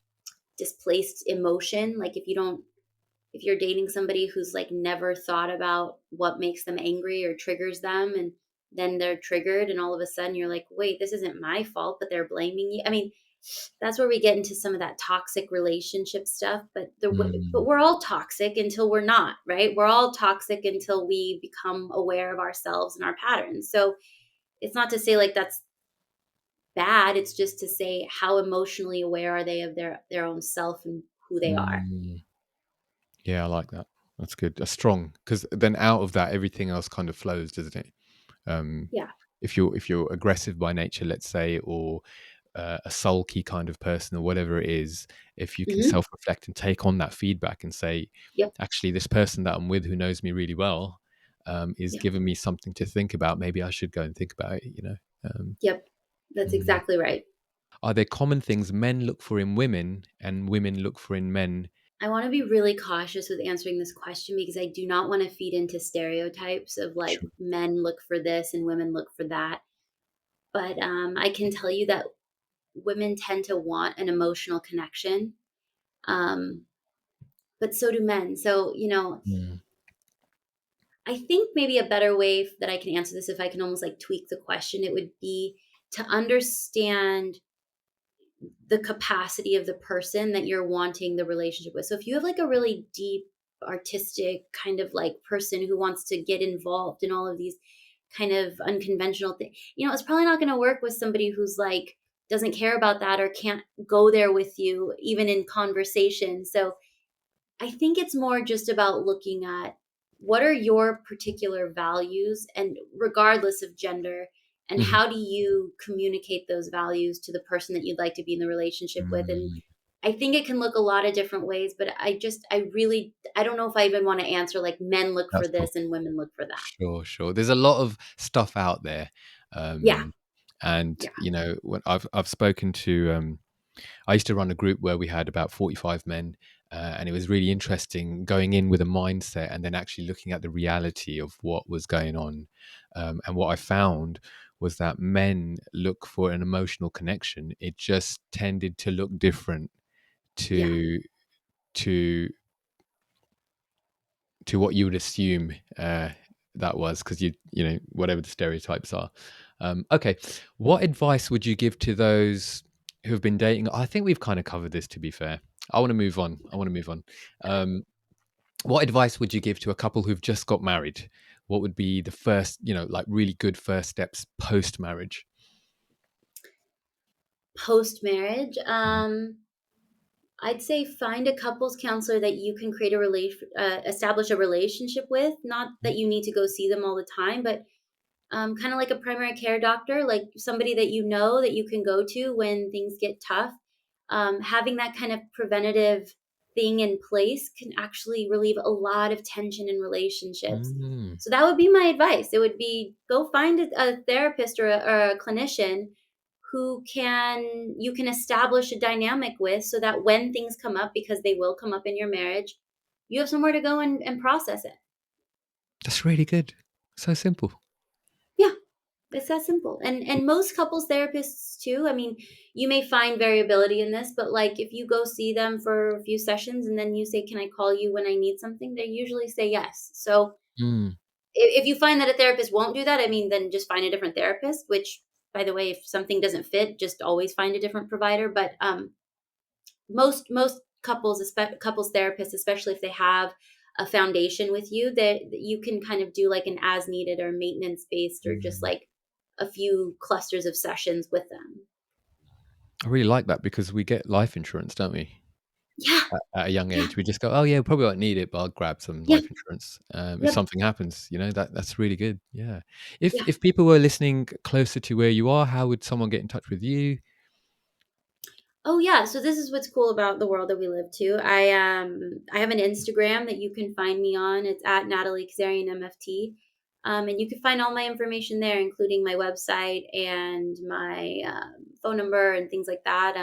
displaced emotion. Like if you're dating somebody who's like never thought about what makes them angry or triggers them, and then they're triggered and all of a sudden you're like, wait, this isn't my fault, but they're blaming you. I mean, that's where we get into some of that toxic relationship stuff, but
mm,
we're all toxic until we're not, right? We're all toxic until we become aware of ourselves and our patterns. So it's not to say like that's bad. It's just to say how emotionally aware are they of their own self and who they are.
mm. Yeah, I like that. That's good. That's strong because then out of that, everything else kind of flows, doesn't it? Um,
Yeah.
if you're aggressive by nature, let's say, or a sulky kind of person, or whatever it is, if you can
Hmm.
self-reflect and take on that feedback and say,
Yep.
actually, this person that I'm with, who knows me really well, is
Yeah.
giving me something to think about. Maybe I should go and think about it.
Yep. That's
Mm.
exactly right.
Are there common things men look for in women and women look for in men?
I want to be really cautious with answering this question because I do not want to feed into stereotypes of like
Sure.
men look for this and women look for that. But I can tell you that women tend to want an emotional connection. Um, but so do men. So,
Mm.
I think maybe a better way that I can answer this, if I can almost like tweak the question, it would be to understand the capacity of the person that you're wanting the relationship with. So if you have like a really deep artistic kind of like person who wants to get involved in all of these kind of unconventional things, it's probably not going to work with somebody who's like doesn't care about that or can't go there with you even in conversation. So I think it's more just about looking at what are your particular values, and regardless of gender, and
Mhm.
how do you communicate those values to the person that you'd like to be in the relationship with. And
Mm.
I think it can look a lot of different ways, but I don't know if I even want to answer like men look for
That's cool.
this and women look for that.
Sure, sure. There's a lot of stuff out there,
Yeah,
um, and
yeah,
when I've spoken to, I used to run a group where we had about 45 men, and it was really interesting going in with a mindset and then actually looking at the reality of what was going on. And what I found was that men look for an emotional connection. It just tended to look different
yeah.
to to what you would assume that was, because whatever the stereotypes are. Okay, what advice would you give to those who have been dating? I think we've kind of covered this, to be fair. I want to move on. Um, what advice would you give to a couple who've just got married? What would be the first, like really good first steps post marriage?
Post marriage, I'd say find a couples counselor that you can establish a relationship with. Not that you need to go see them all the time, but kind of like a primary care doctor, like somebody that you know that you can go to when things get tough. Having that kind of preventative thing in place can actually relieve a lot of tension in relationships.
Mm,
So that would be my advice. It would be go find a therapist or a clinician who you can establish a dynamic with so that when things come up, because they will come up in your marriage, you have somewhere to go and process it.
that's really good. So simple.
Yeah. It's that simple. And most couples therapists too. I mean, you may find variability in this, but like if you go see them for a few sessions and then you say, "Can I call you when I need something?" they usually say yes. So
Mm,
if you find that a therapist won't do that, I mean, then just find a different therapist, which by the way, if something doesn't fit, just always find a different provider. But most couples therapists, especially if they have a foundation with you, that you can kind of do like an as needed or maintenance based or just
mm.
like a few clusters of sessions with them.
I really like that because we get life insurance, don't we?
Yeah,
At a young
yeah,
age, we just go, "Oh, yeah, probably won't need it, but I'll grab some
yeah,
life insurance, if
yep,
something happens," that's really good, yeah. If
yeah.
people were listening closer to where you are, how would someone get in touch with you?
Oh yeah, so this is what's cool about the world that we live too. I have an Instagram that you can find me on. It's at Natalie Kazarian MFT. And you can find all my information there, including my website and my phone number and things like that.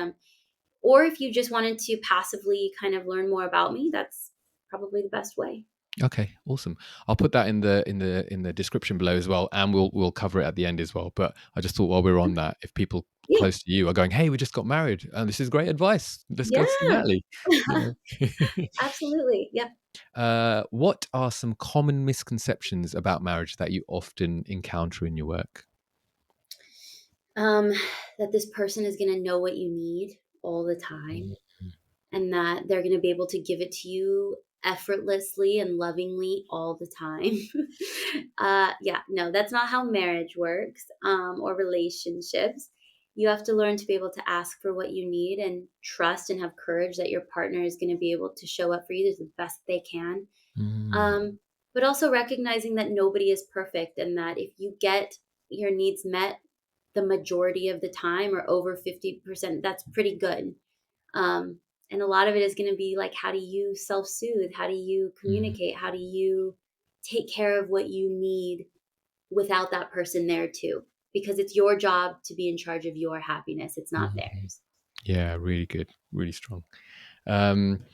Or if you just wanted to passively kind of learn more about me, that's probably the best way.
Okay, awesome. I'll put that in the description below as well, and we'll cover it at the end as well, but I just thought while we're on that, if people
Yeah.
close to you are going, "Hey, we just got married, and this is great advice. Let's go see
Yeah.
Natalie," you know?
Absolutely. Yep.
What are some common misconceptions about marriage that you often encounter in your work?
Um, that this person is going to know what you need all the time
Mhm.
and that they're going to be able to give it to you effortlessly and lovingly all the time. Yeah, no, that's not how marriage works, or relationships. You have to learn to be able to ask for what you need and trust and have courage that your partner is going to be able to show up for you the best they can.
Mm,
Um, but also recognizing that nobody is perfect and that if you get your needs met the majority of the time or over 50%, that's pretty good. Um, and a lot of it is going to be like, how do you self soothe? How do you
mm,
communicate? How do you take care of what you need without that person there too? Because it's your job to be in charge of your happiness, it's not
mhm.
theirs.
Yeah, really good, really strong. Um,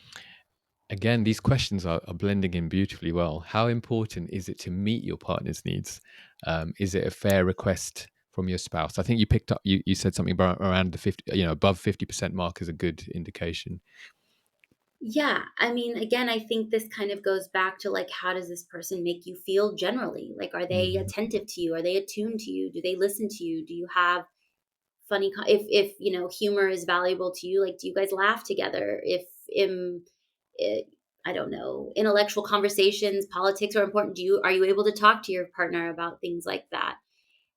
Again, these questions are blending in beautifully well. How important is it to meet your partner's needs? Is it a fair request from your spouse? I think you picked up, you said something about around the 50, above 50% mark is a good indication.
Yeah, I mean, again, I think this kind of goes back to like, how does this person make you feel generally? Like, are they
Mm,
attentive to you? Are they attuned to you? Do they listen to you? Do you have if humor is valuable to you, like, do you guys laugh together? If it, I don't know, intellectual conversations, politics are important. Are you able to talk to your partner about things like that?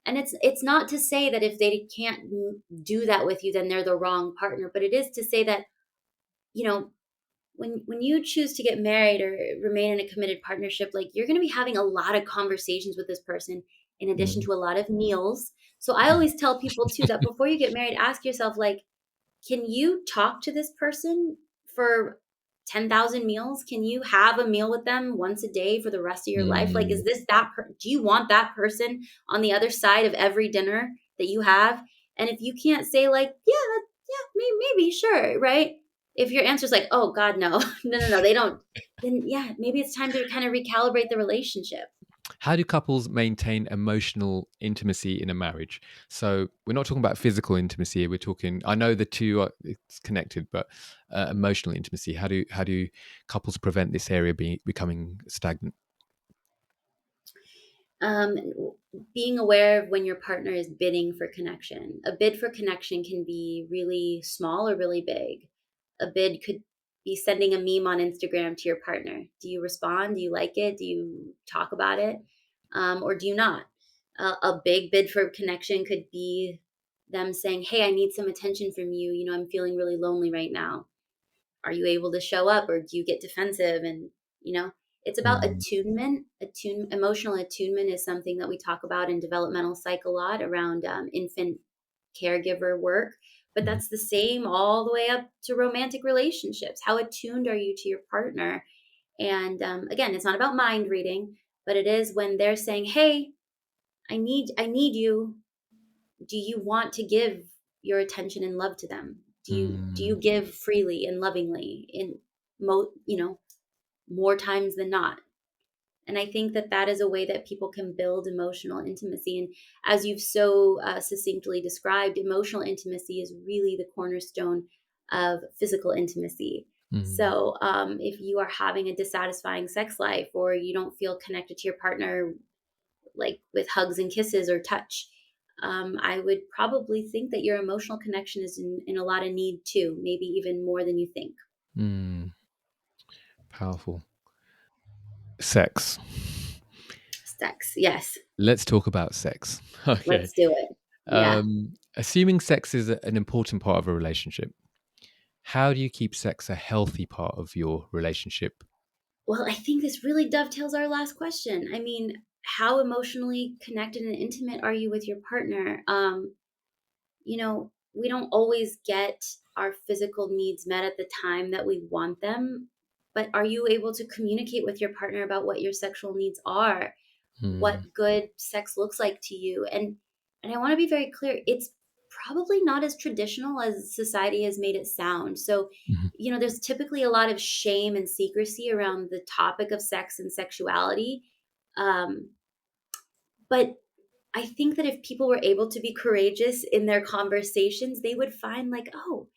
And it's not to say that if they can't do that with you, then they're the wrong partner. But it is to say that you know when you choose to get married or remain in a committed partnership, like you're going to be having a lot of conversations with this person in addition
mm,
to a lot of meals. So I
mm,
always tell people too that before you get married, ask yourself like, can you talk to this person for 10,000 meals? Can you have a meal with them once a day for the rest of your life? Like,
Mm.
is this do you want that person on the other side of every dinner that you have? And if you can't say like, yeah, yeah, maybe, sure, right? If your answer is like, oh God, no, no, they don't, then yeah, maybe it's time to kind of recalibrate the relationship.
How do couples maintain emotional intimacy in a marriage? So we're not talking about physical intimacy. We're talking. I know the two are it's connected, but emotional intimacy. How do couples prevent this area becoming stagnant?
Um, Being aware of when your partner is bidding for connection. A bid for connection can be really small or really big. A bid could be sending a meme on Instagram to your partner. Do you respond? Do you like it? Do you talk about it? Or do you not? A big bid for connection could be them saying, hey, I need some attention from you. You know, I'm feeling really lonely right now. Are you able to show up, or do you get defensive? And you know, it's about
Mm,
attunement. Emotional attunement is something that we talk about in developmental psych a lot around infant caregiver work, but
mhm,
that's the same all the way up to romantic relationships. How attuned are you to your partner? And again, it's not about mind reading, but it is when they're saying, hey, I need you. Do you want to give your attention and love to them? Do you
mm,
give freely and lovingly in more times than not? And I think that that is a way that people can build emotional intimacy. And as you've so succinctly described, emotional intimacy is really the cornerstone of physical intimacy.
mm,
So if you are having a dissatisfying sex life, or you don't feel connected to your partner like with hugs and kisses or touch, I would probably think that your emotional connection is in a lot of need too, maybe even more than you think.
mm. Powerful. Sex.
Sex, yes,
Let's talk about sex. Okay.
let's do it. Yeah.
Assuming sex is an important part of a relationship, how do you keep sex a healthy part of your relationship?
Well, I think this really dovetails our last question. I mean, how emotionally connected and intimate are you with your partner? We don't always get our physical needs met at the time that we want them, but are you able to communicate with your partner about what your sexual needs are? What
Mm,
good sex looks like to you? And I want to be very clear, it's probably not as traditional as society has made it sound. So,
mhm,
there's typically a lot of shame and secrecy around the topic of sex and sexuality. Um, but I think that if people were able to be courageous in their conversations, they would find like, oh,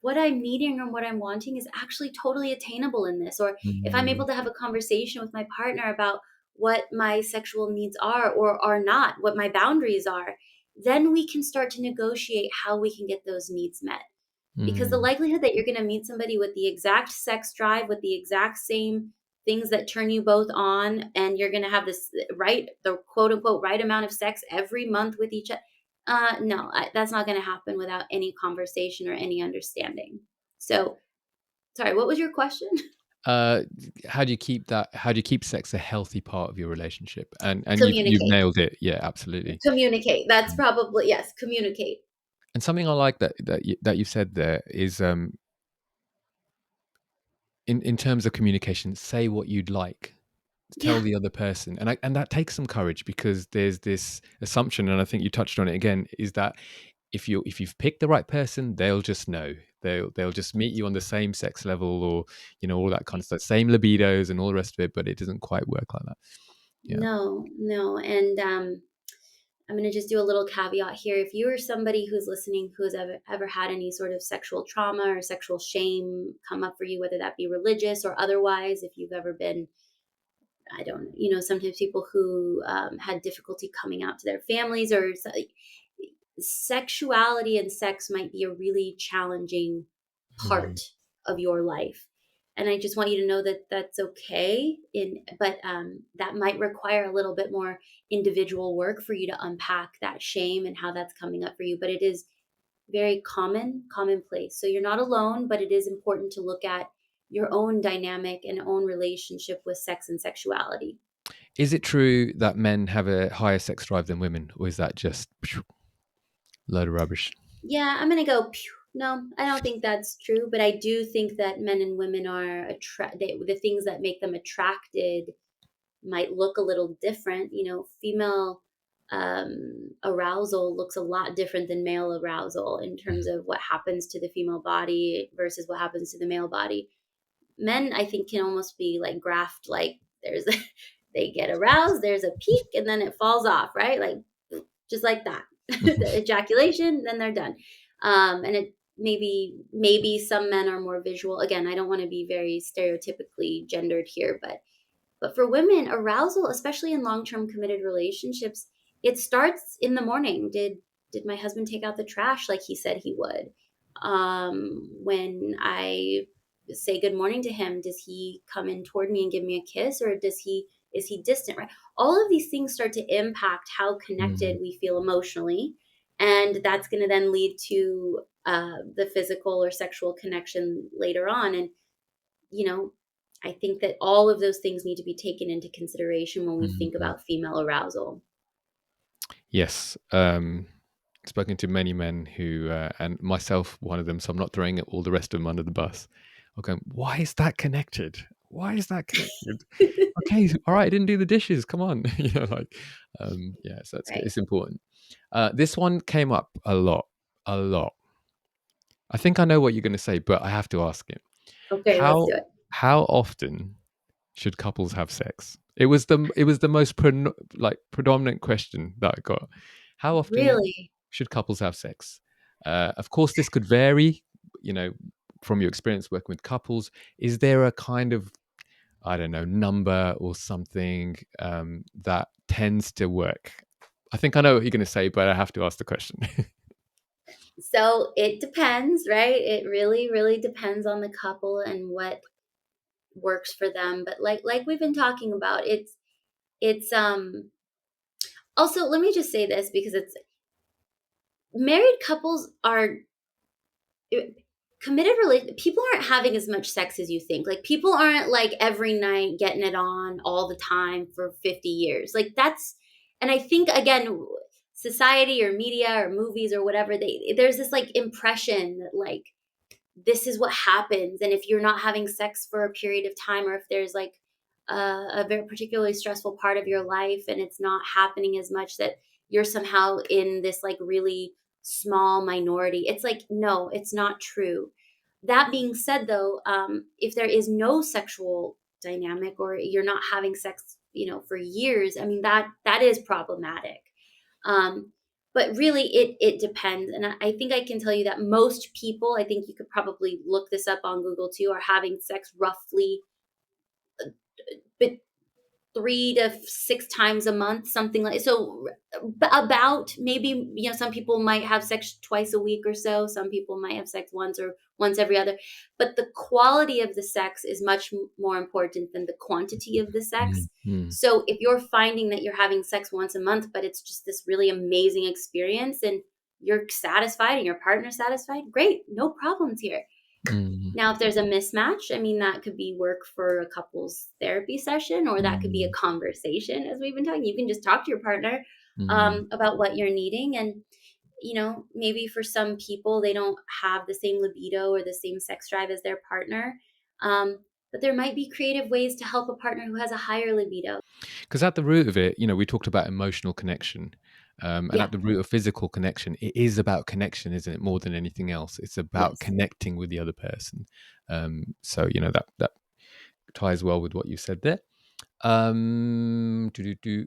what I'm needing and what I'm wanting is actually totally attainable in this. Or if I'm
mm,
able to have a conversation with my partner about what my sexual needs are or are not, what my boundaries are, then we can start to negotiate how we can get those needs met. Because the
mm,
likelihood that you're going to meet somebody with the exact sex drive, with the exact same things that turn you both on, and you're going to have the quote unquote right amount of sex every month with each other. No, that's not going to happen without any conversation or any understanding. So, sorry, what was your question?
Uh, how do you keep sex a healthy part of your relationship? And you've
Communicate.
nailed it. Yeah, absolutely.
Communicate. That's probably, yes, communicate.
And something I like that you said there is in terms of communication, say what you'd like. Tell
Yeah.
the other person, and that takes some courage because there's this assumption, and I think you touched on it again, is that if you've picked the right person, they'll just know. They'll just meet you on the same sex level, or all that kind of stuff, same libidos and all the rest of it. But it doesn't quite work like that. Yeah.
No, no. And I'm going to just do a little caveat here. If you are somebody who's listening who's ever had any sort of sexual trauma or sexual shame come up for you, whether that be religious or otherwise, if you've ever been, I don't know, sometimes people who had difficulty coming out to their families, or sexuality and sex might be a really challenging
Mm,
part of your life. And I just want you to know that that's okay. But that might require a little bit more individual work for you to unpack that shame and how that's coming up for you. But it is very commonplace. So you're not alone, but it is important to look at your own dynamic and own relationship with sex and sexuality.
is it true that men have a higher sex drive than women, or is that just load of rubbish?
Yeah, I'm gonna go. Pew. No, I don't think that's true, but I do think that men and women are the things that make them attracted might look a little different. Female arousal looks a lot different than male arousal in terms
Mm,
of what happens to the female body versus what happens to the male body. Men, I think, can almost be like graphed, like there's they get aroused, there's a peak, and then it falls off, right? Like just like that. The ejaculation, then they're done. And it maybe some men are more visual. Again, I don't want to be very stereotypically gendered here, but for women, arousal, especially in long-term committed relationships, it starts in the morning. Did my husband take out the trash like he said he would? When I say good morning to him, does he come in toward me and give me a kiss, or does he is he distant, right? All of these things start to impact how connected
mm,
we feel emotionally, and that's going to then lead to the physical or sexual connection later on. And you know, I think that all of those things need to be taken into consideration when we think
mm.
about female arousal.
Yes. Spoken to many men who, and myself, one of them, so I'm not throwing all the rest of them under the bus. I'm going, why is that connected? Why is that connected? Okay, all right, I didn't do the dishes. Come on, yeah. So that's good.
Right.
It's important. This one came up a lot, a lot. I think I know what you're going to say, but I have to ask it.
Okay, let's
How
do it.
how often should couples have sex? It was the most predominant question that I got. How often
Really?
should couples have sex? Of course, this could vary. You know, from your experience working with couples, is there a kind of, I don't know, number or something that tends to work? I think I know what you're going to say, but I have to ask the question.
So it depends, right? It really, really depends on the couple and what works for them. But like we've been talking about, it's also, let me just say this because it's married couples are committed relation people aren't having as much sex as you think. Like people aren't like every night getting it on all the time for 50 years. Like that's and I think again society or media or movies or whatever there's this like impression that like this is what happens. And if you're not having sex for a period of time, or if there's like a very particularly stressful part of your life and it's not happening as much, that you're somehow in this like really small minority. It's like, no, it's not true. That being said, though, if there is no sexual dynamic or you're not having sex, for years, I mean, that is problematic. Um, but really, it depends, and I think I can tell you that most people, I think you could probably look this up on Google too, are having sex roughly but 3 to 6 times a month, something like so. About maybe some people might have sex twice a week or so. Some people might have sex once or once every other. But the quality of the sex is much more important than the quantity of the
Mm,
sex.
mm,
So if you're finding that you're having sex once a month, but it's just this really amazing experience and you're satisfied and your partner's satisfied, great, no problems here.
mm,
Now, if there's a mismatch, I mean, that could be work for a couple's therapy session, or that could be a
mm,
conversation, as we've been talking. You can just talk to your partner
mm.
about what you're needing. And, maybe for some people, they don't have the same libido or the same sex drive as their partner. But there might be creative ways to help a partner who has a higher libido.
Because at the root of it, we talked about emotional connection. And
Yeah.
at the root of physical connection, it is about connection, isn't it? More than anything else, it's about
Yes.
connecting with the other person. So that ties well with what you said there. Do.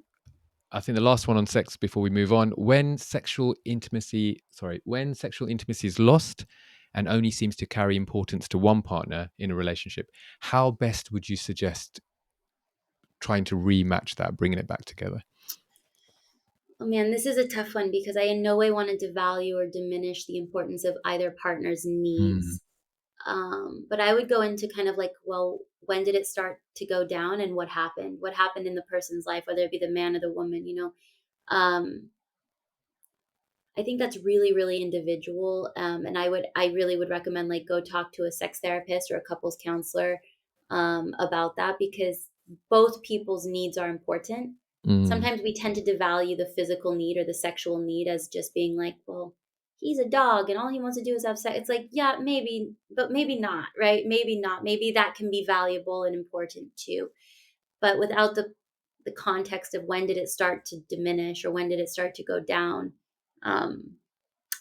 I think the last one on sex before we move on. When sexual intimacy is lost and only seems to carry importance to one partner in a relationship, how best would you suggest trying to rematch that, bringing it back together?
Oh man, this is a tough one because I in no way want to devalue or diminish the importance of either partner's
Mm,
needs. But I would go into kind of like, well, when did it start to go down and what happened? What happened in the person's life, whether it be the man or the woman? Um, I think that's really, really individual. And I really would recommend like go talk to a sex therapist or a couples counselor about that because both people's needs are important.
mm,
Sometimes we tend to devalue the physical need or the sexual need as just being like, well, he's a dog and all he wants to do is have sex. It's like, yeah, maybe, but maybe not, right? Maybe not. Maybe that can be valuable and important too. But without the context of when did it start to diminish or when did it start to go down, um,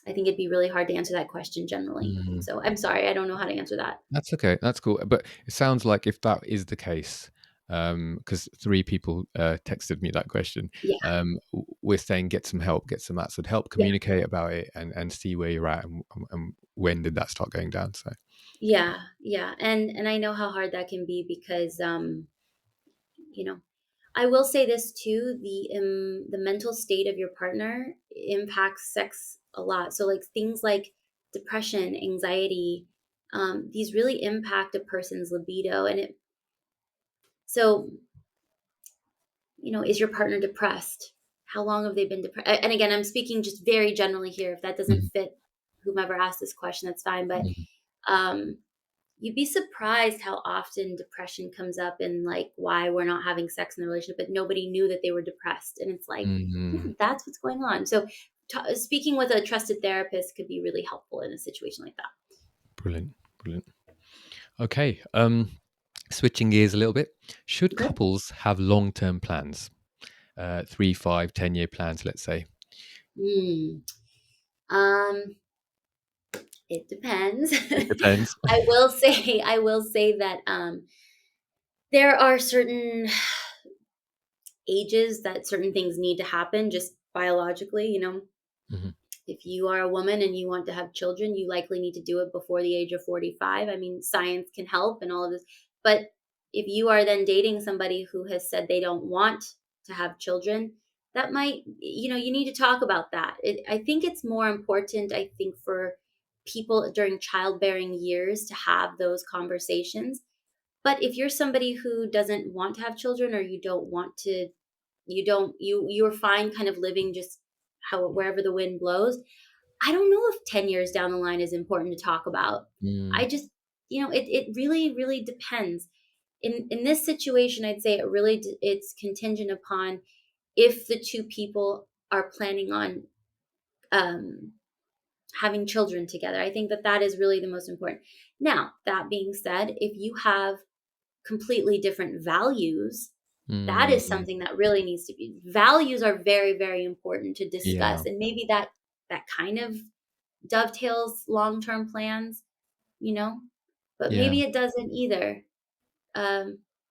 I think it'd be really hard to answer that question generally.
Mm.
So I'm sorry, I don't know how to answer that.
That's okay. That's cool. But it sounds like if that is the case, because three people texted me that question,
Yeah,
we're saying get some help, get some outside help,
yeah,
communicate about it, and see where you're at and when did that start going down. So,
yeah, yeah. And I know how hard that can be because you know, I will say this too: the mental state of your partner impacts sex a lot. So like things like depression, anxiety, these really impact a person's libido, and it so is your partner depressed? How long have they been depressed? And again, I'm speaking just very generally here. If that doesn't
mhm,
fit whomever asked this question, that's fine. But
mhm,
um, you'd be surprised how often depression comes up and like why we're not having sex in the relationship, but nobody knew that they were depressed. And it's like, yeah,
mhm.
that's what's going on. So speaking with a trusted therapist could be really helpful in a situation like that.
Brilliant, brilliant. Okay, switching gears a little bit. Should
Okay.
couples have long-term plans? 3, 5, 10-year plans, let's say.
Hmm. Um, it depends.
It depends.
I will say that there are certain ages that certain things need to happen just biologically,
Mhm,
if you are a woman and you want to have children, you likely need to do it before the age of 45. I mean, science can help and all of this. But if you are then dating somebody who has said they don't want to have children, that might, you need to talk about that. I think it's more important, I think, for people during childbearing years to have those conversations. But if you're somebody who doesn't want to have children or you don't want to, you don't, you're fine kind of living just how wherever the wind blows. I don't know if 10 years down the line is important to talk about.
mm,
I just, it really, really depends. In this situation, I'd say it's contingent upon if the two people are planning on um, having children together. I think that that is really the most important. Now, that being said, if you have completely different values, that is
mm,
something that really needs to be. Values are very, very important to
yeah,
discuss, and maybe that kind of dovetails long-term plans, you know, but
yeah,
maybe it doesn't either.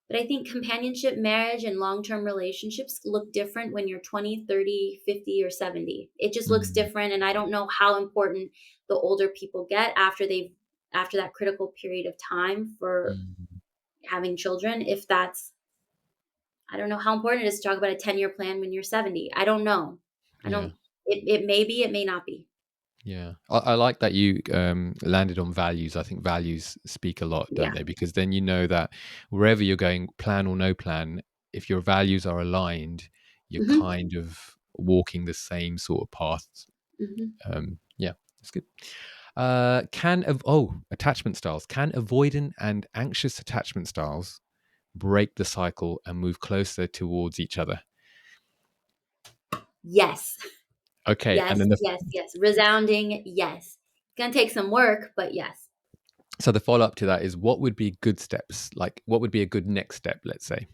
But I think companionship, marriage, and long-term relationships look different when you're 20, 30, 50, or 70. It just looks
mm,
different. And I don't know how important the older people get after that critical period of time for
mm,
having children. If that's, I don't know how important it is to talk about a 10-year plan when you're 70. I don't know. I
yeah.
don't, it may be, it may not be.
Yeah, I like that you landed on values. I think values speak a lot, don't
Yeah.
they? Because then you know that wherever you're going, plan or no plan, if your values are aligned, you're
Hmm.
kind of walking the same sort of path.
Hmm.
Yeah, that's good. Attachment styles. Can avoidant and anxious attachment styles break the cycle and move closer towards each other?
Yes.
Okay, and
Yes,
then
yes, yes. Resounding yes. It's gonna take some work, but yes.
so the follow up to that is what would be good steps? Like, what would be a good next step? Let's say.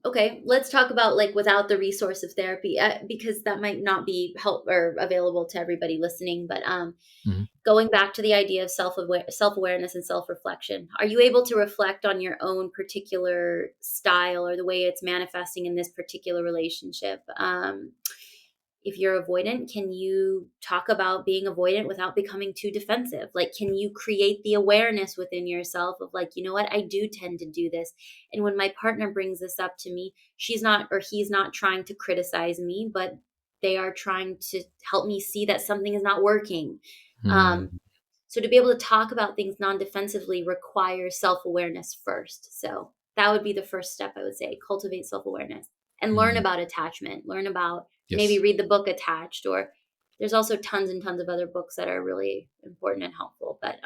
Okay, let's talk about like without the resource of therapy, because that might not be help or available to everybody listening. But
Mhm.
going back to the idea of self awareness and self reflection, are you able to reflect on your own particular style or the way it's manifesting in this particular relationship? If you're avoidant, can you talk about being avoidant without becoming too defensive? Like, can you create the awareness within yourself of, like, you know what, I do tend to do this. And when my partner brings this up to me, she's not or he's not trying to criticize me, but they are trying to help me see that something is not working. Um,
Mm,
so to be able to talk about things non-defensively requires self-awareness first. So that would be the first step, I would say. Cultivate self-awareness and learn
mm,
about attachment. Learn about, maybe
yes.
read the book Attached, or there's also tons and tons of other books that are really important and helpful. But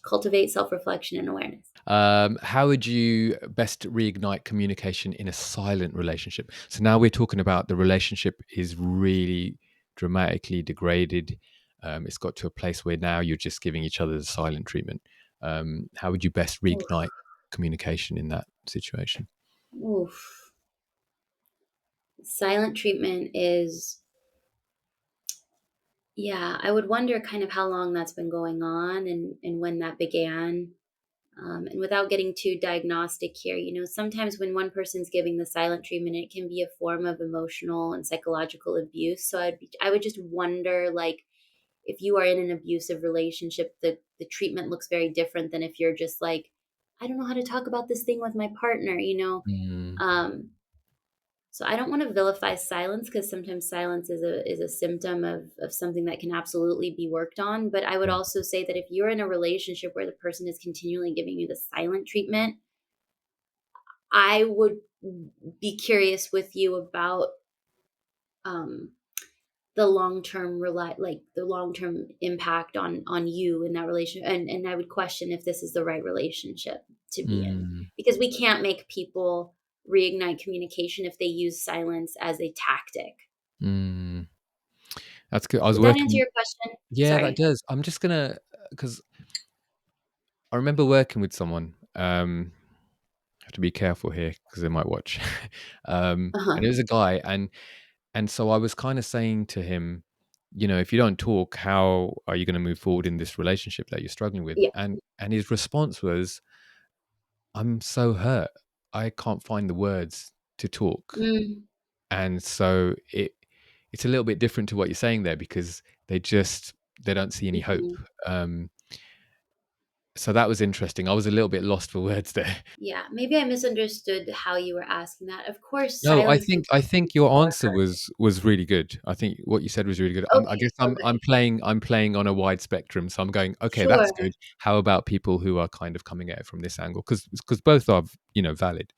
cultivate self-reflection and awareness.
How would you best reignite communication in a silent relationship? So now we're talking about the relationship is really dramatically degraded. It's got to a place where now you're just giving each other the silent treatment. How would you best
Oof.
reignite communication in that situation?
Oof. Silent treatment is, yeah, I would wonder kind of how long that's been going on, and when that began. And without getting too diagnostic here, sometimes when one person's giving the silent treatment, it can be a form of emotional and psychological abuse. So I would just wonder, like, if you are in an abusive relationship, the treatment looks very different than if you're just like, I don't know how to talk about this thing with my partner.
Mm,
Um, so I don't want to vilify silence, because sometimes silence is a symptom of something that can absolutely be worked on. But I would
mm,
also say that if you're in a relationship where the person is continually giving you the silent treatment, I would be curious with you about um, the long term impact on you in that relationship, and I would question if this is the right relationship to be in,
mm,
because we can't make people reignite communication if they use silence as a tactic.
mm. That's good. I was
Did that answer
working.
your question?
Yeah, that
Sorry.
does. I'm just gonna, because I remember working with someone. I have to be careful here because they might watch. And
Uh-huh.
it was a guy, and so I was kind of saying to him, if you don't talk, how are you going to move forward in this relationship that you're struggling with?
Yeah.
And his response was, "I'm so hurt. I can't find the words to talk."
Mm,
And so it's a little bit different to what you're saying there, because they don't see any hope.
mhm.
Um, so that was interesting. I was a little bit lost for words there.
Yeah, maybe I misunderstood how you were asking that. Of course,
No, I
silence
think
makes
I think your
people are
answer
hurt.
was really good. I think what you said was really good. I
Okay,
guess I'm
okay,
playing on a wide spectrum, so I'm going, okay,
sure.
that's good. How about people who are kind of coming at it from this angle? Because both are valid.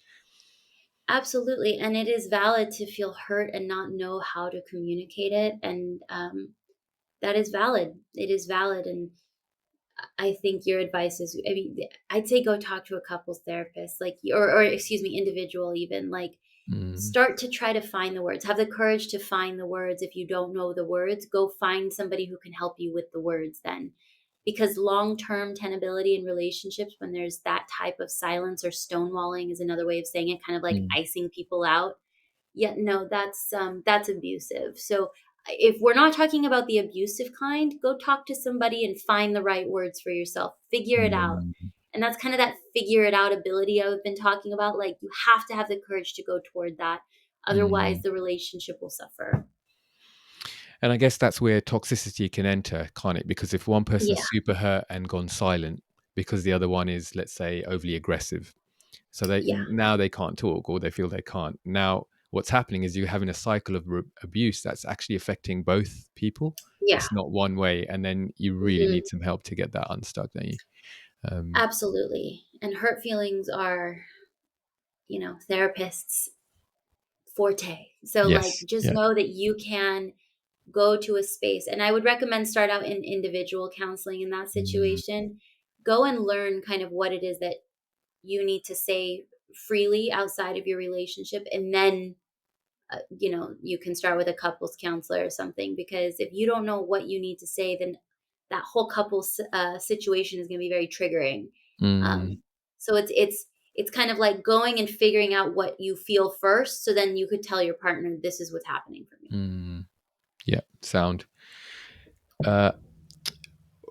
Absolutely, and it is valid to feel hurt and not know how to communicate it, and that is valid. It is valid, and I think your advice is, I mean, I'd say go talk to a couples therapist, like, or excuse me, individual even, like,
Mm,
start to try to find the words. Have the courage to find the words. If you don't know the words, go find somebody who can help you with the words then. Because long-term tenability in relationships, when there's that type of silence, or stonewalling is another way of saying it, kind of like
mm,
icing people out. Yeah, no, that's abusive. So if we're not talking about the abusive kind, go talk to somebody and find the right words for yourself. Figure it out.
mm,
And that's kind of that figure it out ability I've been talking about. Like, you have to have the courage to go toward that. Otherwise,
mm.
the relationship will suffer.
And I guess that's where toxicity can enter, can't it? Because if one
Yeah,
person's super hurt and gone silent because the other one is, let's say, overly aggressive, so
yeah,
now they can't talk, or they feel they can't. Now what's happening is you're having a cycle of abuse that's actually affecting both people.
yeah.
It's not one way, and then you really
Hmm.
need some help to get that unstuck, don't you? Um,
Absolutely. And hurt feelings are, therapists' forte. So, like,
yes,
just
yeah.
know that you can go to a space, and I would recommend start out in individual counseling in that
Mm,
situation. Go and learn kind of what it is that you need to say freely outside of your relationship, and then you can start with a couples counselor or something, because if you don't know what you need to say, then that whole couples situation is going to be very triggering.
mm,
So it's kind of like going and figuring out what you feel first, so then you could tell your partner, this is what's happening for me.
mm. Yeah, sound. Uh,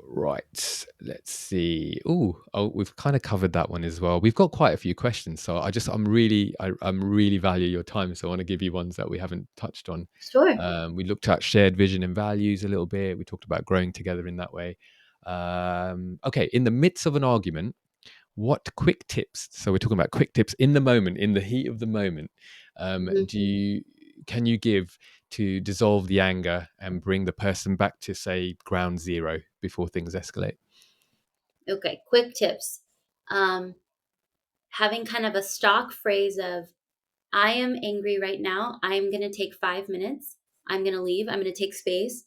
Right. Let's see. Oh, we've kind of covered that one as well. We've got quite a few questions, so I'm really value your time. So I want to give you ones that we haven't touched on.
Sure.
We looked at shared vision and values a little bit. We talked about growing together in that way. Okay. In the midst of an argument, what quick tips? So we're talking about quick tips in the moment, in the heat of the moment. Do
Mhm.
you Can you give to dissolve the anger and bring the person back to, say, ground zero before things escalate?
Okay, quick tips. Um, Having kind of a stock phrase of, I am angry right now. I'm going to take 5 minutes. I'm going to leave. I'm going to take space.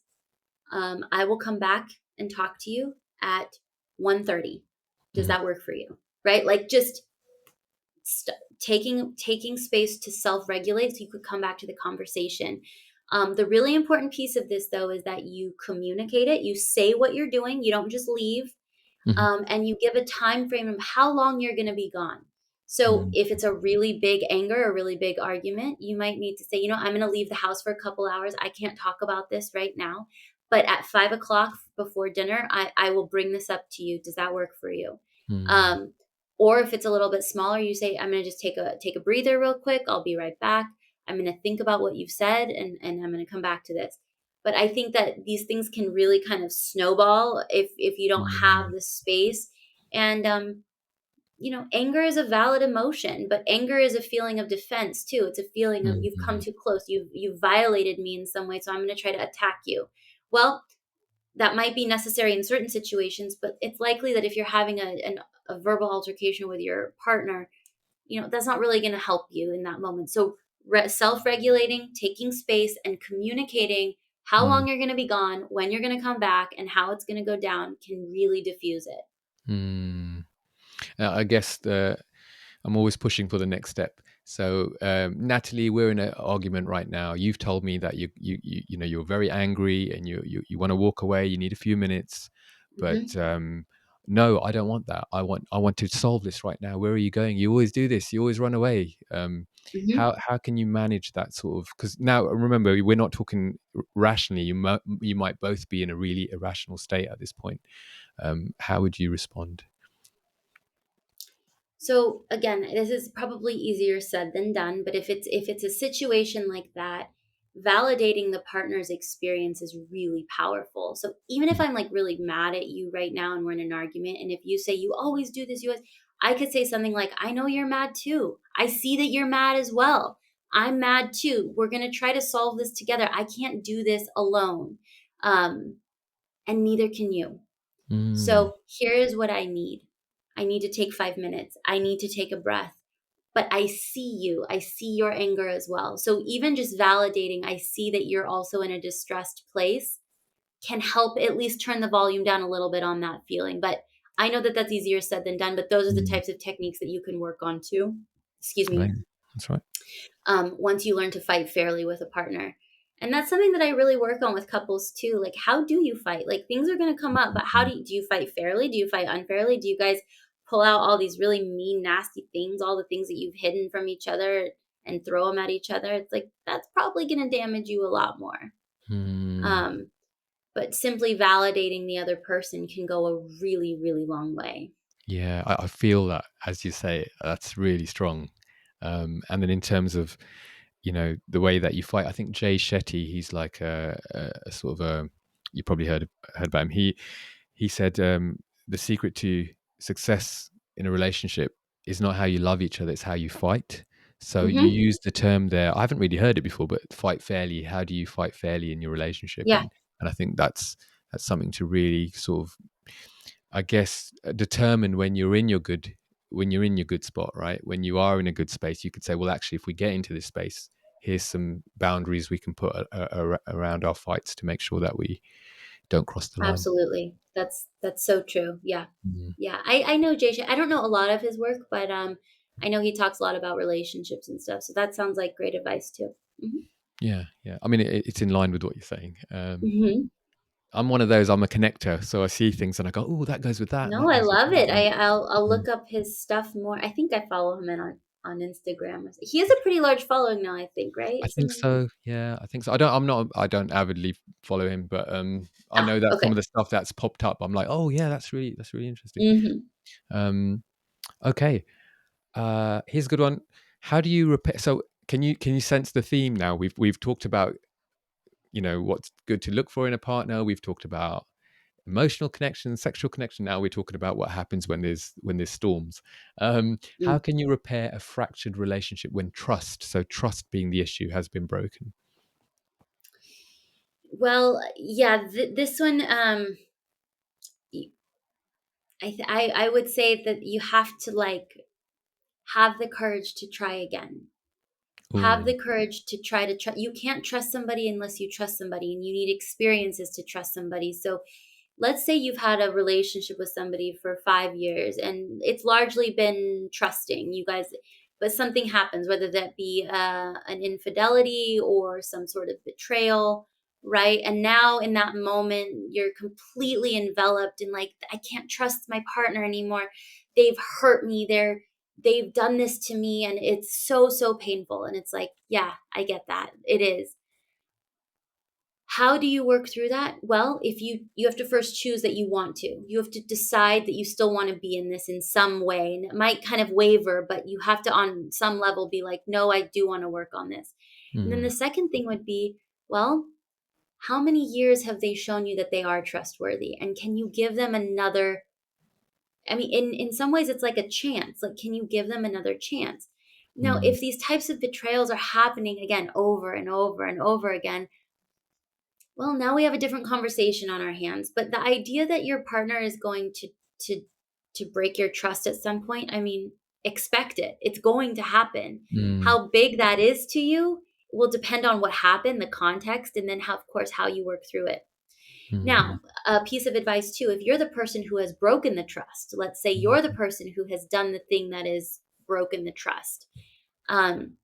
I will come back and talk to you at 1:30. Does
Mhm,
that work for you? Right? Like, just taking space to self regulate, so you could come back to the conversation. The really important piece of this, though, is that you communicate it. You say what you're doing. You don't just leave,
Hmm.
and you give a time frame of how long you're going to be gone. So
Mm,
if it's a really big anger, a really big argument, you might need to say, I'm going to leave the house for a couple hours. I can't talk about this right now, but at 5 o'clock before dinner, I will bring this up to you. Does that work for you?
mm,
Um, or if it's a little bit smaller, you say, I'm going to just take a breather real quick. I'll be right back. I'm going to think about what you've said, and I'm going to come back to this. But I think that these things can really kind of snowball if you don't have
mm,
the space. And anger is a valid emotion, but anger is a feeling of defense too. It's a feeling of, you've come
mm,
too close, you've violated me in some way, so I'm going to try to attack you. Well, that might be necessary in certain situations, but it's likely that if you're having a verbal altercation with your partner, that's not really going to help you in that moment. So self-regulating, taking space, and communicating how
mm,
long you're going to be gone, when you're going to come back, and how it's going to go down can really diffuse it.
mm. I guess I'm always pushing for the next step. So, Natalie, we're in an argument right now. You've told me that you're very angry and you want to walk away. You need a few minutes, but
Hmm.
no, I don't want that. I want to solve this right now. Where are you going? You always do this. You always run away.
Hmm.
How can you manage that sort of? Because now remember, we're not talking rationally. You might both be in a really irrational state at this point. How would you respond?
So again, this is probably easier said than done, but if it's a situation like that, validating the partner's experience is really powerful. So even if I'm like really mad at you right now and we're in an argument, and if you say you always do this, I could say something like, I know you're mad too. I see that you're mad as well. I'm mad too. We're gonna try to solve this together. I can't do this alone. Um, and neither can you.
Mm,
So here is what I need. I need to take 5 minutes. I need to take a breath. But I see you. I see your anger as well. So even just validating, I see that you're also in a distressed place can help at least turn the volume down a little bit on that feeling. But I know that that's easier said than done, but those are the
mm.
types of techniques that you can work on too. Excuse
Right.
me.
That's right.
Once you learn to fight fairly with a partner. And that's something that I really work on with couples too. Like, how do you fight? Like, things are going to come up, but how do you fight fairly? Do you fight unfairly? Do you guys pull out all these really mean, nasty things, all the things that you've hidden from each other and throw them at each other? It's like, that's probably going to damage you a lot more.
Mm,
Um, but simply validating the other person can go a really, really long way.
yeah, I feel that as you say it, that's really strong. And then in terms of the way that you fight, I think Jay Shetty, he's like a sort of a you probably heard about him. He said the secret to success in a relationship is not how you love each other; it's how you fight. So you
Hmm.
use the term there. I haven't really heard it before, but fight fairly. How do you fight fairly in your relationship?
Yeah,
And I think that's something to really sort of, I guess, determine when you're in your good spot, right? When you are in a good space, you could say, well, actually, if we get into this space, here's some boundaries we can put around our fights to make sure that we don't cross the line.
absolutely. That's so true. Yeah.
Mm.
Yeah. I know Jay. I don't know a lot of his work, but I know he talks a lot about relationships and stuff. So that sounds like great advice too. Hmm.
Yeah, yeah. I mean, it's in line with what you're saying.
Hmm.
I'm one of those. I'm a connector, so I see things and I go, "Oh, that goes with that, and
No,
that
I
goes with
love it.
that."
I'll
Mm.
look up his stuff more. I think I follow him on Instagram. He has a pretty large following now, I think,
I
right?
think
Something like that.
so. Yeah, I think so. I don't avidly follow him, but I
Ah,
know that some of
okay.
the stuff that's popped up, I'm like, oh yeah, that's really interesting.
Hmm.
Um, okay, here's a good one. How do you repair? So can you sense the theme now? We've talked about what's good to look for in a partner. We've talked about emotional connection, sexual connection. Now we're talking about what happens when there's storms. How can you repair a fractured relationship when trust being the issue has been broken?
Well, yeah, this one, y- I would say that you have to like have the courage to try again. Have
Oh.
the courage to try to trust. You can't trust somebody unless you trust somebody, and you need experiences to trust somebody. So let's say you've had a relationship with somebody for 5 years and it's largely been trusting. You guys but something happens, whether that be an infidelity or some sort of betrayal, right? And now in that moment, you're completely enveloped in like, I can't trust my partner anymore. They've hurt me. They've done this to me, and it's so, so painful. And it's like, yeah, I get that. It is. How do you work through that? Well, if you have to first choose that you want to. You have to decide that you still want to be in this in some way. And it might kind of waver, but you have to on some level be like, "No, I do want to work on this." And then the
Mm.
second thing would be, well, how many years have they shown you that they are trustworthy? And can you give them another, I mean, in some ways it's like a chance. Like, can you give them another chance? Now,
Mm.
if these types of betrayals are happening again over and over and over again, well, now we have a different conversation on our hands. But the idea that your partner is going to to break your trust at some point, I mean, expect it. It's going to happen.
Mm.
How big that is to you will depend on what happened, the context, and then how, of course, how you work through it.
Mm.
Now, a piece of advice too, if you're the person who has broken the trust, let's say you're the
Mm.
person who has done the thing that is broken the trust. Um,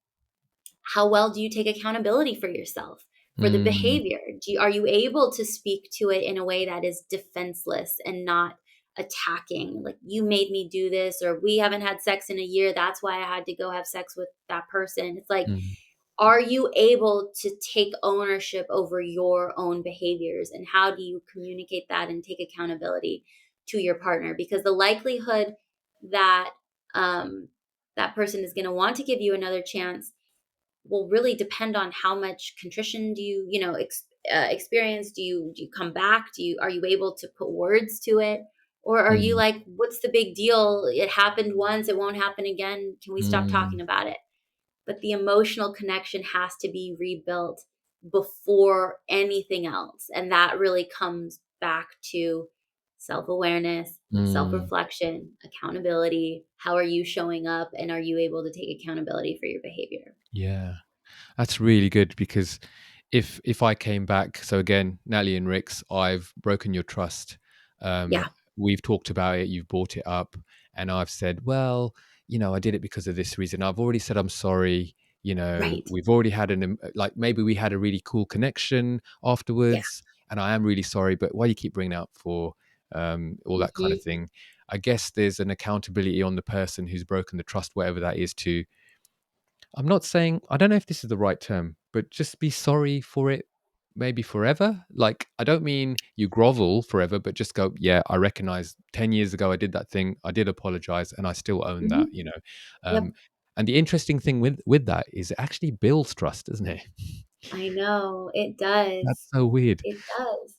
how well do you take accountability for yourself, for the
Mm.
behavior? Are you able to speak to it in a way that is defenseless and not attacking? Like, you made me do this, or we haven't had sex in a year. That's why I had to go have sex with that person. It's like,
Mm.
are you able to take ownership over your own behaviors? And how do you communicate that and take accountability to your partner? Because the likelihood that um, that person is going to want to give you another chance will really depend on how much contrition do experience. Do you come back? Are you able to put words to it, or are you
Mm.
like, what's the big deal? It happened once, it won't happen again. Can we stop talking
Mm.
about it? But the emotional connection has to be rebuilt before anything else, and that really comes back to self-awareness,
Mm.
self-reflection, accountability. How are you showing up, and are you able to take accountability for your behavior?
Yeah. That's really good because if I came back, so again, Natalie and Rix, I've broken your trust. Um,
Yeah.
we've talked about it, you've brought it up, and I've said, well, I did it because of this reason. I've already said I'm sorry.
Right.
We've already had like maybe we had a really cool connection
Yeah.
afterwards, and I am really sorry. But why do you keep bringing it up for all that kind of
Mhm.
thing? I guess there's an accountability on the person who's broken the trust, whatever that is, to I'm not saying, I don't know if this is the right term, but just be sorry for it maybe forever. Like, I don't mean you grovel forever, but just go, yeah, I recognize 10 years ago I did that thing. I did apologize and I still own that,
Mhm.
you know.
Yep.
Um, and the interesting thing with that is it actually builds trust, doesn't it?
I know. It
That's
does.
so weird.
It does.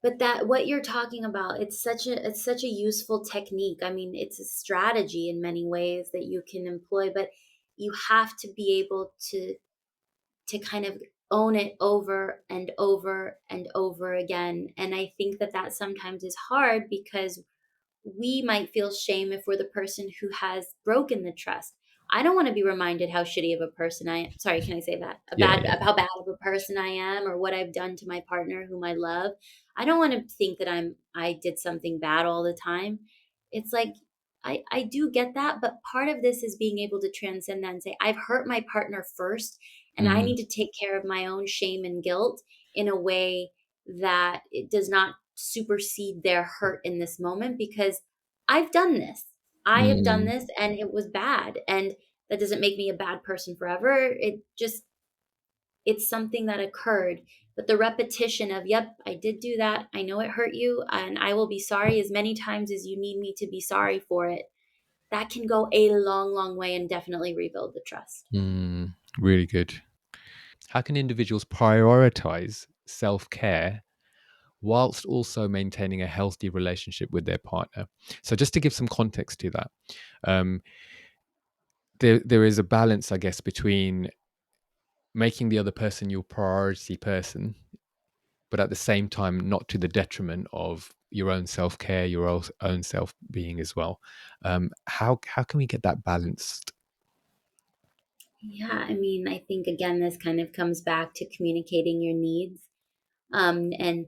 But that what you're talking about, it's such a useful technique. I mean, it's a strategy in many ways that you can employ, but you have to be able to kind of own it over and over and over again. And I think that that sometimes is hard because we might feel shame if we're the person who has broken the trust. I don't want to be reminded how shitty of a person I am. Sorry, can I say that?
Yeah, yeah.
How bad of a person I am, or what I've done to my partner whom I love. I don't want to think that I did something bad all the time. It's like, I do get that, but part of this is being able to transcend that and say, I've hurt my partner first, and I
Mm.
need to take care of my own shame and guilt in a way that it does not supersede their hurt in this moment, because I've done this. I have done
Mm.
this and it was bad. And that doesn't make me a bad person forever. It's something that occurred. But the repetition of, yep, I did do that. I know it hurt you, and I will be sorry as many times as you need me to be sorry for it. That can go a long, long way and definitely rebuild the trust.
Mm. Really good. How can individuals prioritize self care whilst also maintaining a healthy relationship with their partner? So, just to give some context to that, um, there is a balance, I guess, between making the other person your priority person, but at the same time, not to the detriment of your own self care, your own self being as well. How can we get that balanced?
Yeah, I mean, I think again, this kind of comes back to communicating your needs. And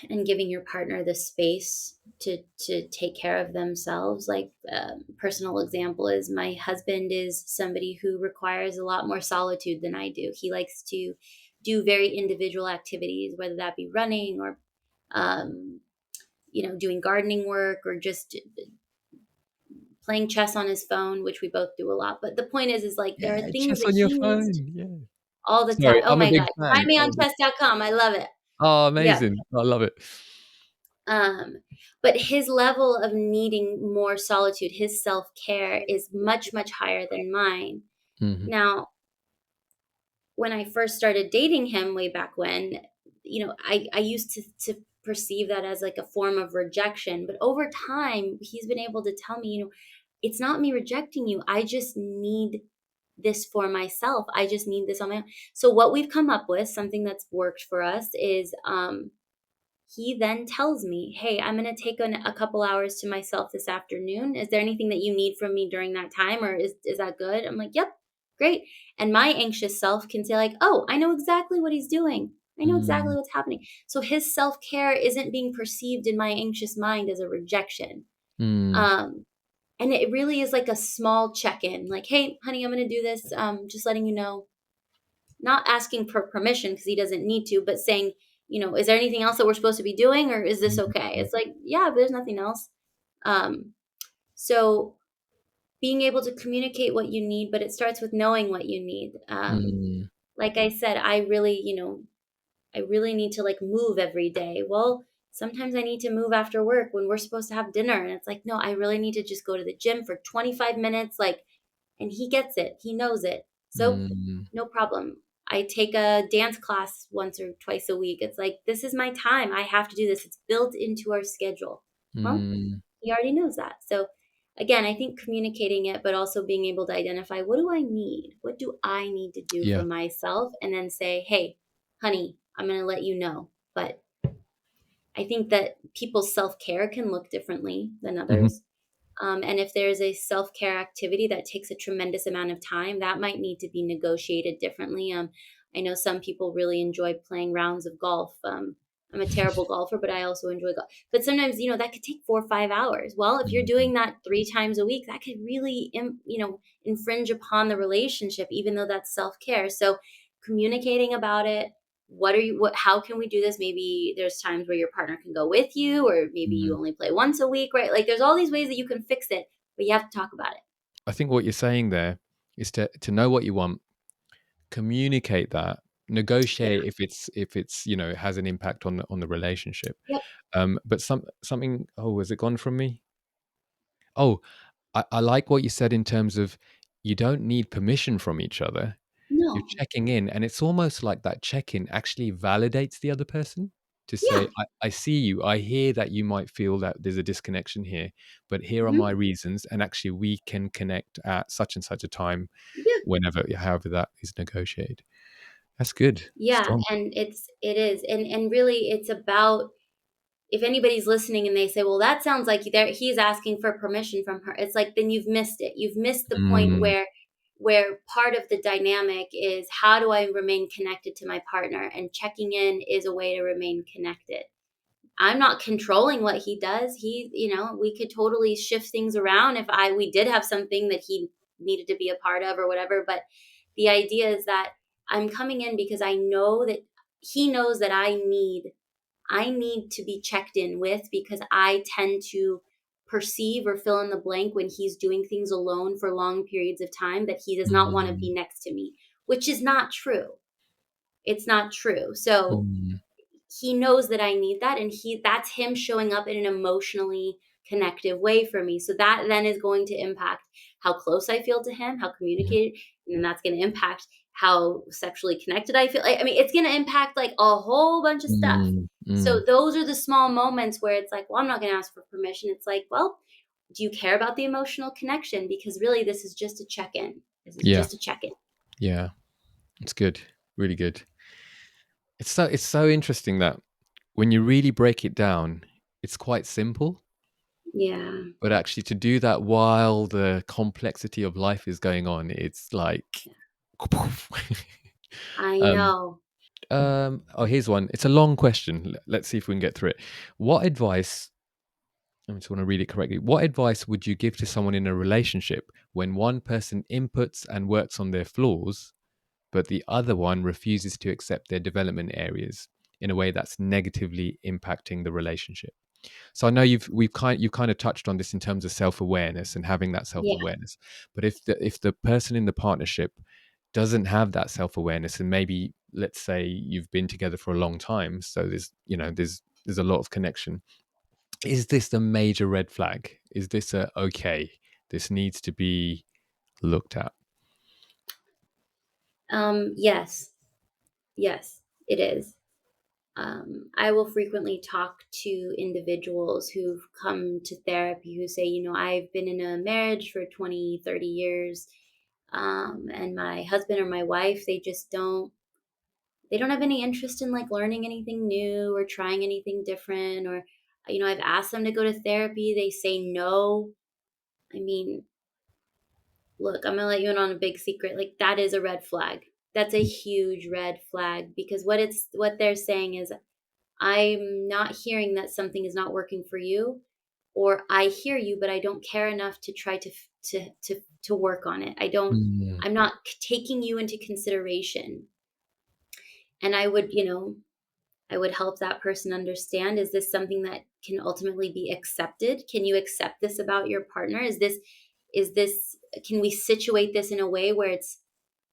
and giving your partner the space to take care of themselves. Like, personal example is my husband is somebody who requires a lot more solitude than I do. He likes to do very individual activities, whether that be running or um, doing gardening work, or just playing chess on his phone, which we both do a lot. But the point is like there are
Yeah,
things
chess
that
on your
he needs to
phone. Yeah.
all the
Sorry,
time. Oh
I'm a
my
big
god,
fan.
find me
I'm
on
a big
chess.com. I love it.
Oh,
Yes.
amazing. I love it.
But his level of needing more solitude, his self care is much, much higher than mine.
Mhm.
Now, when I first started dating him way back when, I used to perceive that as like a form of rejection. But over time, he's been able to tell me, it's not me rejecting you. I just need this for myself. I just need this on my own. So what we've come up with, something that's worked for us, is he then tells me, "Hey, I'm going to take a couple hours to myself this afternoon. Is there anything that you need from me during that time, or is that good?" I'm like, "Yep, great." And my anxious self can say like, "Oh, I know exactly what he's doing. I know exactly
Mm,
what's happening." So his self-care isn't being perceived in my anxious mind as a rejection.
mm,
Um and it really is like a small check-in, like, "Hey, honey, I'm going to do this. Just letting you know." Not asking for permission because he doesn't need to, but saying, "Is there anything else that we're supposed to be doing, or is this okay?"
mm,
It's like, yeah, but there's nothing else. Um, so being able to communicate what you need, but it starts with knowing what you need.
mm,
Like I said, I really need to like move every day. Well, sometimes I need to move after work when we're supposed to have dinner. And it's like, no, I really need to just go to the gym for 25 minutes. Like, and he gets it. He knows it. So
mm,
no problem. I take a dance class once or twice a week. It's like, this is my time. I have to do this. It's built into our schedule. Well,
mm.
he already knows that. So again, I think communicating it, but also being able to identify, what do I need? What do I need to do for
Yeah.
myself? And then say, "Hey, honey, I'm going to let you know." But I think that people's self care can look differently than
Mhm.
others. And if there's a self care activity that takes a tremendous amount of time, that might need to be negotiated differently. I know some people really enjoy playing rounds of golf. I'm a terrible golfer, but I also enjoy golf. But sometimes, that could take 4 or 5 hours. Well, if you're
Mm,
doing that 3 times a week, that could really, infringe upon the relationship, even though that's self care. So communicating about it. How can we do this? Maybe there's times where your partner can go with you, or maybe you
mm.
only play once a week, right? Like there's all these ways that you can fix it, but you have to talk about it.
I think what you're saying there is to know what you want, communicate that,
Yeah.
negotiate if it's it has an impact on the relationship.
Yep.
But something. Oh, has it gone from me? Oh, I like what you said in terms of you don't need permission from each other. You're
No.
checking in, and it's almost like that check-in actually validates the other person to say,
Yeah.
I see you. I hear that you might feel that there's a disconnection here, but here are my
Hmm.
reasons. And actually, we can connect at such and such a time,
Yeah.
whenever, however that is negotiated. That's good.
Yeah.
Strong.
And it is. And really it's about, if anybody's listening and they say, "Well, that sounds like he's asking for permission from her." It's like, then you've missed it. You've missed the point
Mm,
where part of the dynamic is, how do I remain connected to my partner? And checking in is a way to remain connected. I'm not controlling what he does. We could totally shift things around if we did have something that he needed to be a part of or whatever. But the idea is that I'm coming in because I know that he knows that I need to be checked in with, because I tend to perceive or fill in the blank when he's doing things alone for long periods of time, that he does not want to be
mm,
next to me, which is not true. It's not true. So
mm,
he knows that I need that, and that's him showing up in an emotionally connective way for me. So that then is going to impact how close I feel to him, how
mhm,
communicated, and then that's going to impact how sexually connected I feel. I mean, it's going to impact like a whole bunch of stuff.
mm,
So
mm.
those are the small moments where it's like, well, I'm not going to ask for permission. It's like, well, do you care about the emotional connection? Because really, this is just a check in. This is
Yeah,
just a check in.
yeah. It's good. Really good. It's so interesting that when you really break it down, it's quite simple.
Yeah,
But actually, to do that while the complexity of life is going on, it's like,
I
um,
know.
Oh, here's one. It's a long question. Let's see if we can get through it. What advice, I just want to read it correctly. What advice would you give to someone in a relationship when one person inputs and works on their flaws, but the other one refuses to accept their development areas in a way that's negatively impacting the relationship? So I know you've kind of touched on this in terms of self-awareness and having that
Yeah.
self-awareness. But if the person in the partnership doesn't have that self-awareness, and maybe let's say you've been together for a long time, so there's there's a lot of connection. Is this a major red flag? Is this a okay? This needs to be looked at.
Yes, yes, it is. I will frequently talk to individuals who've come to therapy who say, I've been in a marriage for 20, 30 years. And my husband or my wife, they don't have any interest in like learning anything new or trying anything different. Or, I've asked them to go to therapy. They say no. I mean, look, I'm gonna let you in on a big secret. Like that is a red flag. That's a huge red flag because what they're saying is I'm not hearing that something is not working for you, or I hear you, but I don't care enough to try to work on it.
Mm,
I'm not taking you into consideration. And I would help that person understand, is this something that can ultimately be accepted? Can you accept this about your partner? Is this can we situate this in a way where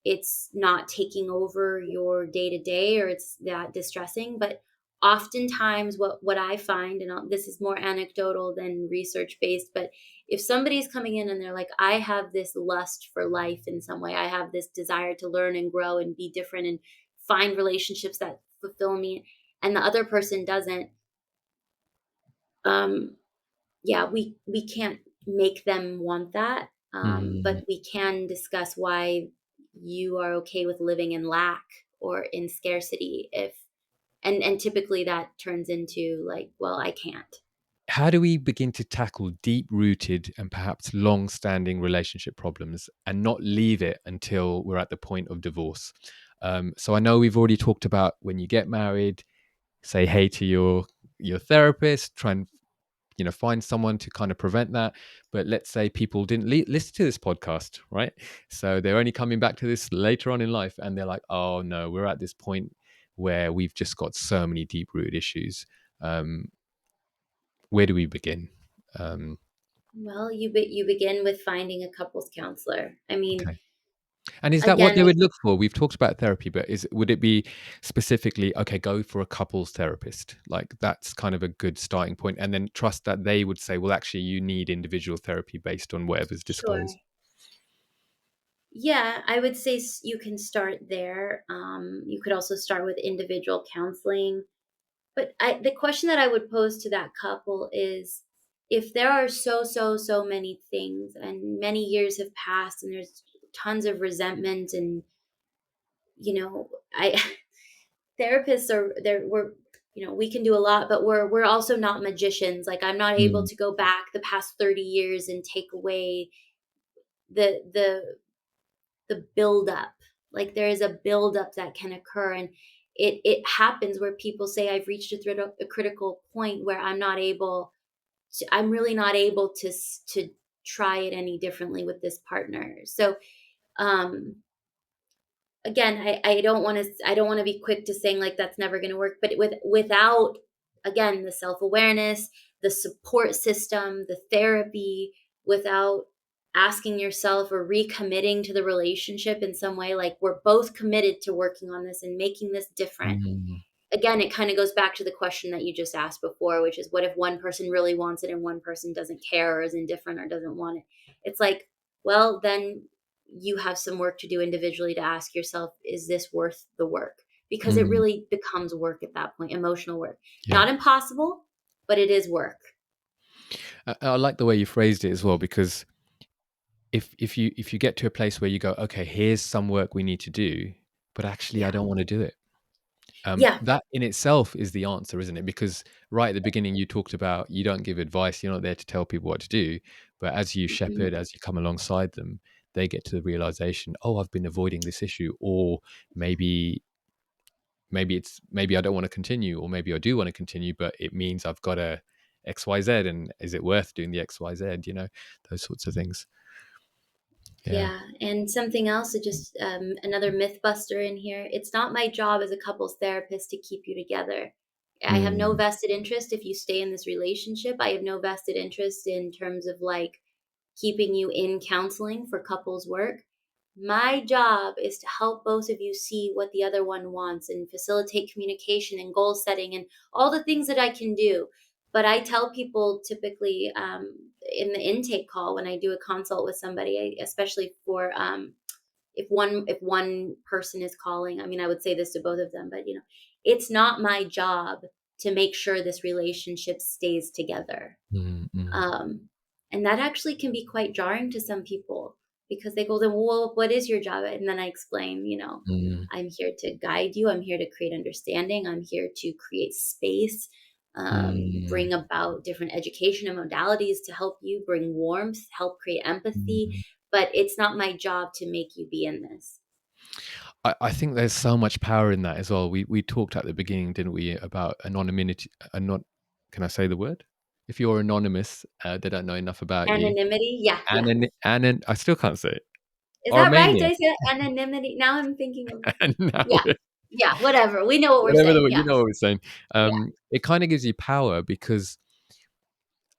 it's not taking over your day to day or it's that distressing? But oftentimes what I find, and this is more anecdotal than research based, but if somebody's coming in and they're like, I have this lust for life in some way, I have this desire to learn and grow and be different and find relationships that fulfill me, and the other person doesn't, um yeah, we can't make them want that,
mm.
but we can discuss why you are okay with living in lack or in scarcity, if and typically that turns into like, well, I can't.
How do we begin to tackle deep rooted and perhaps long standing relationship problems and not leave it until we're at the point of divorce? So I know we've already talked about when you get married, say hey to your therapist, try and find someone to kind of prevent that. But let's say people didn't listen to this podcast, right? So they're only coming back to this later on in life, and they're like, oh no, we're at this point where we've just got so many deep rooted issues. Um, where do we begin? Um,
Well, you begin with finding a couples counselor. I mean,
okay. And is that what
again,
they would look for? We've talked about therapy, but is would it be specifically okay? Go for a couples therapist. Like that's kind of a good starting point, and then trust that they would say, well, actually, you need individual therapy based on whatever's
sure.
disclosed.
Yeah, I would say you can start there. You could also start with individual counseling. But the question that I would pose to that couple is, if there are so many things and many years have passed and there's tons of resentment and, I therapists are there, we can do a lot, but we're also not magicians. Like I'm not able
Mm,
to go back the past 30 years and take away the buildup. Like there is a buildup that can occur, and it happens where people say, I've reached a critical point where I'm really not able to try it any differently with this partner. So um again, I don't want to be quick to saying like that's never going to work, but without, again, the self-awareness, the support system, the therapy, without asking yourself or recommitting to the relationship in some way, like we're both committed to working on this and making this different.
mm,
Again, it kind of goes back to the question that you just asked before, which is, what if one person really wants it and one person doesn't care or is indifferent or doesn't want it? It's like, well, then you have some work to do individually to ask yourself, is this worth the work? Because it
mm,
really becomes work at that point, emotional work.
yeah.
Not impossible, but it is work.
I like the way you phrased it as well, because if you get to a place where you go, okay, here's some work we need to do, but actually I
Yeah.
don't want to do it.
Yeah.
That in itself is the answer, isn't it? Because right at the beginning, you talked about you don't give advice, you're not there to tell people what to do. But as you
Mhm.
shepherd, as you come alongside them, they get to the realization, oh, I've been avoiding this issue. Or maybe maybe I don't want to continue, or maybe I do want to continue, but it means I've got a XYZ, and is it worth doing the XYZ, those sorts of things. Yeah.
Yeah, and something else, just another myth buster in here. It's not my job as a couples therapist to keep you together. I have no
Mm,
vested interest if you stay in this relationship. I have no vested interest in terms of like keeping you in counseling for couples work. My job is to help both of you see what the other one wants and facilitate communication and goal setting and all the things that I can do. But I tell people typically in the intake call when I do a consult with somebody, especially for if one person is calling. I mean, I would say this to both of them, but it's not my job to make sure this relationship stays together.
mm, mm,
um, and that actually can be quite jarring to some people because they go, then, well, what is your job? And then I explain,
mm,
I'm here to guide you. I'm here to create understanding. I'm here to create space,
mm,
bring about different education and modalities to help you bring warmth, help create empathy.
mm.
But it's not my job to make you be in this.
I think there's so much power in that as well. We talked at the beginning, didn't we, about anonymity? Not, can I say the word? If you're anonymous, they don't know enough about you.
Anonymity. Yeah. Yeah.
I still can't say it.
Is that right? Did
Armenia.
I say that? Anonymity? Now I'm thinking of,
And now
yeah. Yeah. Whatever. We know what we're
whatever
saying.
you
Yeah.
know what we're saying.
Yeah.
It kind of gives you power because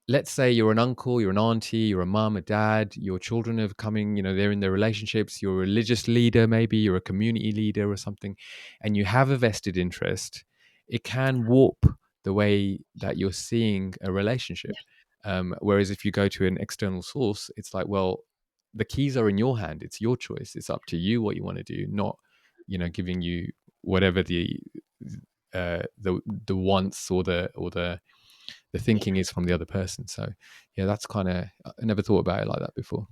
let's say you're an uncle, you're an auntie, you're a mum, a dad, your children are coming, they're in their relationships, you're a religious leader, maybe you're a community leader or something, and you have a vested interest, it can warp the way that you're seeing a relationship. Whereas if you go to an external source, it's like, well, the keys are in your hand. It's your choice. It's up to you what you want to do, not, giving you whatever the wants or the
Yeah.
thinking is from the other person. So yeah, that's kind of, I never thought about it like that before.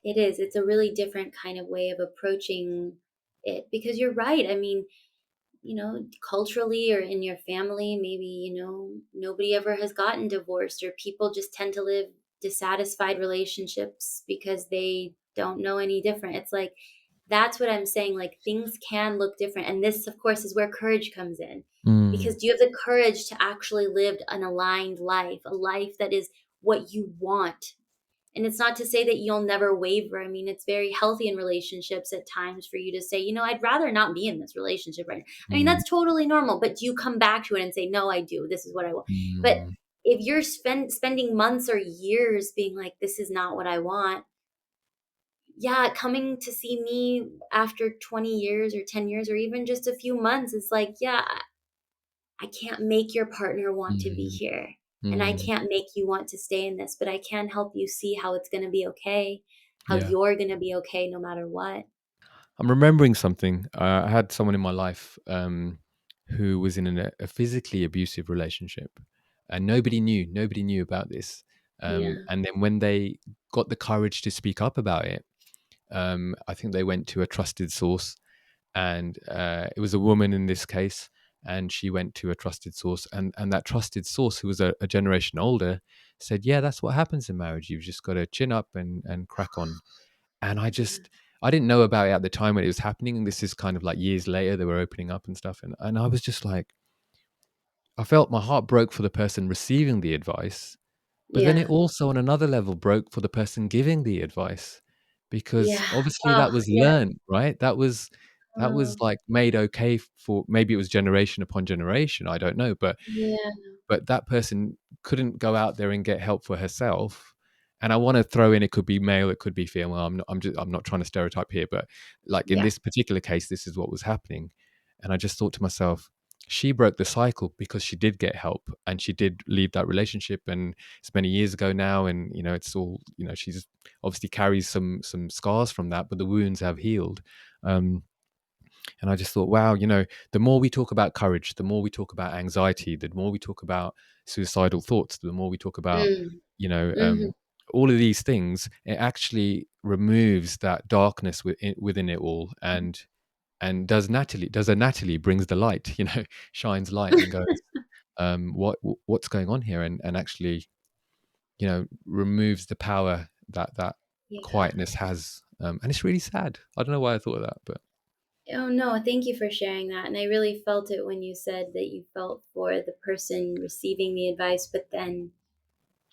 It is. It's a really different kind of way of approaching it because you're right. I mean, culturally or in your family, maybe, nobody ever has gotten divorced, or people just tend to live dissatisfied relationships because they don't know any different. It's like, that's what I'm saying. Like, things can look different. And this, of course, is where courage comes in.
Mm,
Because do you have the courage to actually live an aligned life, a life that is what you want? And it's not to say that you'll never waver. I mean, it's very healthy in relationships at times for you to say, I'd rather not be in this relationship right now. I mean,
mm,
that's totally normal. But do you come back to it and say, no, I do. This is what I want. But
mm,
if you're spending months or years being like, this is not what I want, yeah, coming to see me after 20 years or 10 years or even just a few months, it's like, yeah, I can't make your partner want to be
mm,
here. And I
mm.
can't make you want to stay in this, but I can help you see how it's going to be okay, how
Yeah.
you're going to be okay no matter what.
I'm remembering something. I had someone in my life who was in a physically abusive relationship, and nobody knew about this.
Yeah.
And then when they got the courage to speak up about it, I think they went to a trusted source, and it was a woman in this case, and she went to a trusted source, and that trusted source, who was a generation older, said, yeah, that's what happens in marriage. You've just got to chin up and crack on. And I didn't know about it at the time when it was happening, and this is kind of like years later they were opening up and stuff, and I was just like, I felt my heart broke for the person receiving the advice, but then it
Yeah.
also, on another level, broke for the person giving the advice, because
Yeah.
obviously
Oh,
that was
yeah.
learned, right? That was
Oh,
like made okay for, maybe it was generation upon generation, I don't know,
yeah.
but that person couldn't go out there and get help for herself. And I want to throw in, it could be male, it could be female. I'm not trying to stereotype here, but like in
Yeah.
this particular case, this is what was happening. And I just thought to myself, she broke the cycle because she did get help and she did leave that relationship, and it's many years ago now, and it's all, she's obviously carries some scars from that, but the wounds have healed. um and I just thought, wow, the more we talk about courage, the more we talk about anxiety, the more we talk about suicidal thoughts, the more we talk about,
Mm.
you know,
Hmm.
um, all of these things, it actually removes that darkness within it all. And does a Natalie brings the light, shines light and goes, what's going on here? And actually, removes the power that
Yeah.
quietness has. And it's really sad. I don't know why I thought of that, but
Oh no, thank you for sharing that. And I really felt it when you said that you felt for the person receiving the advice, but then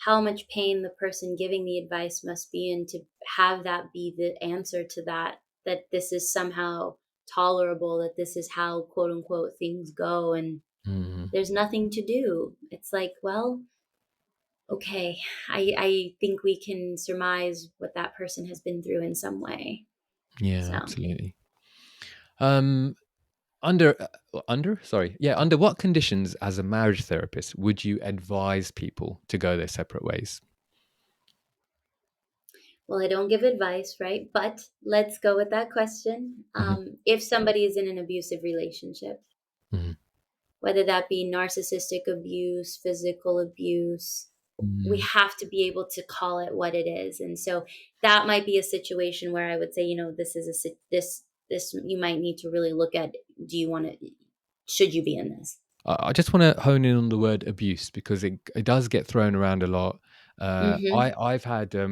how much pain the person giving the advice must be in to have that be the answer to that, that this is somehow tolerable, that this is how quote unquote things go and
Mm,
there's nothing to do. It's like, well, okay, I think we can surmise what that person has been through in some way.
yeah,
So,
absolutely. Um, under what conditions as a marriage therapist would you advise people to go their separate ways?
well, I don't give advice, right? But let's go with that question.
Hmm.
If somebody is in an abusive relationship,
Hmm.
whether that be narcissistic abuse, physical abuse, we
Mm.
have to be able to call it what it is. And so that might be a situation where I would say, this is this you might need to really look at, do you want to, should you be in this?
I just want to hone in on the word abuse because it does get thrown around a lot.
Mhm.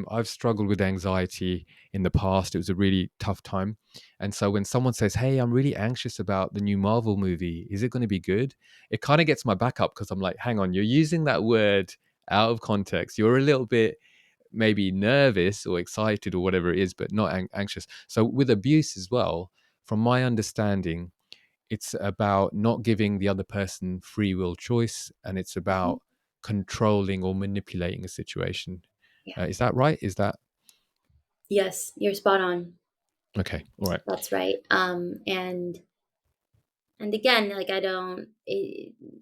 I've struggled with anxiety in the past. It was a really tough time, and so when someone says, "Hey, I'm really anxious about the new Marvel movie. Is it going to be good?" It kind of gets my back up because I'm like, "Hang on, you're using that word out of context. You're a little bit maybe nervous or excited or whatever it is, but not anxious." So with abuse as well, from my understanding, it's about not giving the other person free will choice, and it's
Mhm.
about controlling or manipulating a situation.
Yeah.
Is that right? Is that
Yes, you're spot on.
okay? All right.
That's right. And again, like a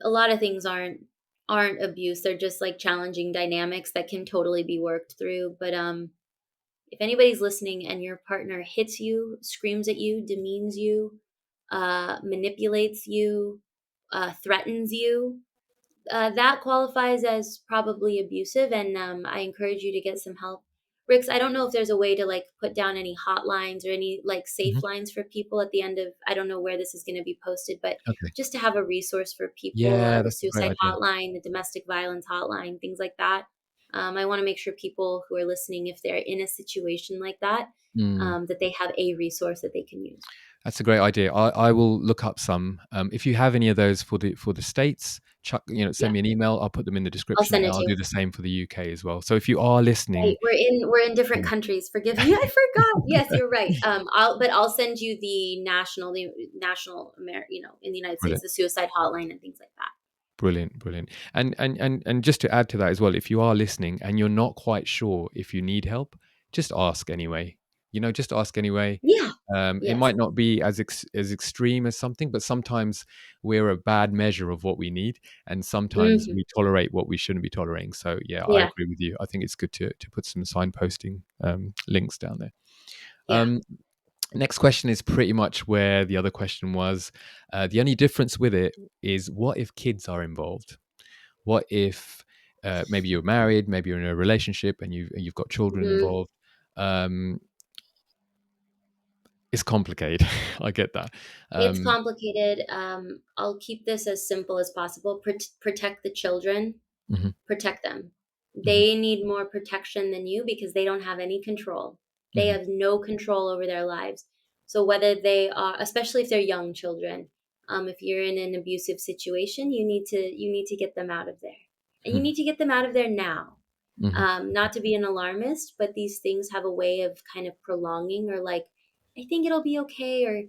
lot of things aren't abuse. They're just like challenging dynamics that can totally be worked through. But if anybody's listening and your partner hits you, screams at you, demeans you, manipulates you, threatens you, that qualifies as probably abusive, and I encourage you to get some help. Rix, I don't know if there's a way to like put down any hotlines or any like safe
Mhm.
lines for people at the end of. I don't know where this is going to be posted, but
Okay.
just to have a resource for people,
Yeah,
the
that's a great
suicide
idea.
hotline, the domestic violence hotline, things like that. I want to make sure people who are listening, if they're in a situation like that,
Mm.
that they have a resource that they can use.
That's a great idea. I will look up some. If you have any of those for the states, chuck, send
Yeah,
me an email. I'll put them in the
I'll
description,
send
and
it to
I'll do
you.
the same for the UK as well. So if you are
Right,
listening,
we're in different
yeah,
countries. Forgive me, I forgot. Yes, you're right. I'll send you the national in the United States,
brilliant.
the suicide hotline and things like that.
Brilliant, brilliant. And just to add to that as well, if you are listening and you're not quite sure if you need help, just ask anyway. Just ask anyway.
Yeah.
It
Yes.
might not be as extreme as something, but sometimes we're a bad measure of what we need, and sometimes
Hmm.
we tolerate what we shouldn't be tolerating. So yeah, I
Yeah.
agree with you. I think it's good to put some signposting links down there.
Yeah.
Um, Next question is pretty much where the other question was. The only difference with it is what if kids are involved? What if maybe you're married, maybe you're in a relationship, and you've got children
Hmm.
involved? Um, it's complicated. I get that.
It's
Um,
complicated. I'll keep this as simple as possible. Protect the children.
mhm,
Protect them.
mhm,
They need more protection than you because they don't have any control. They
mhm,
have no control over their lives. So whether they are, especially if they're young children, if you're in an abusive situation, you need to get them out of there, and you
mhm,
need to get them out of there now.
mhm,
Not to be an alarmist, but these things have a way of kind of prolonging, or like, I think it'll be okay, or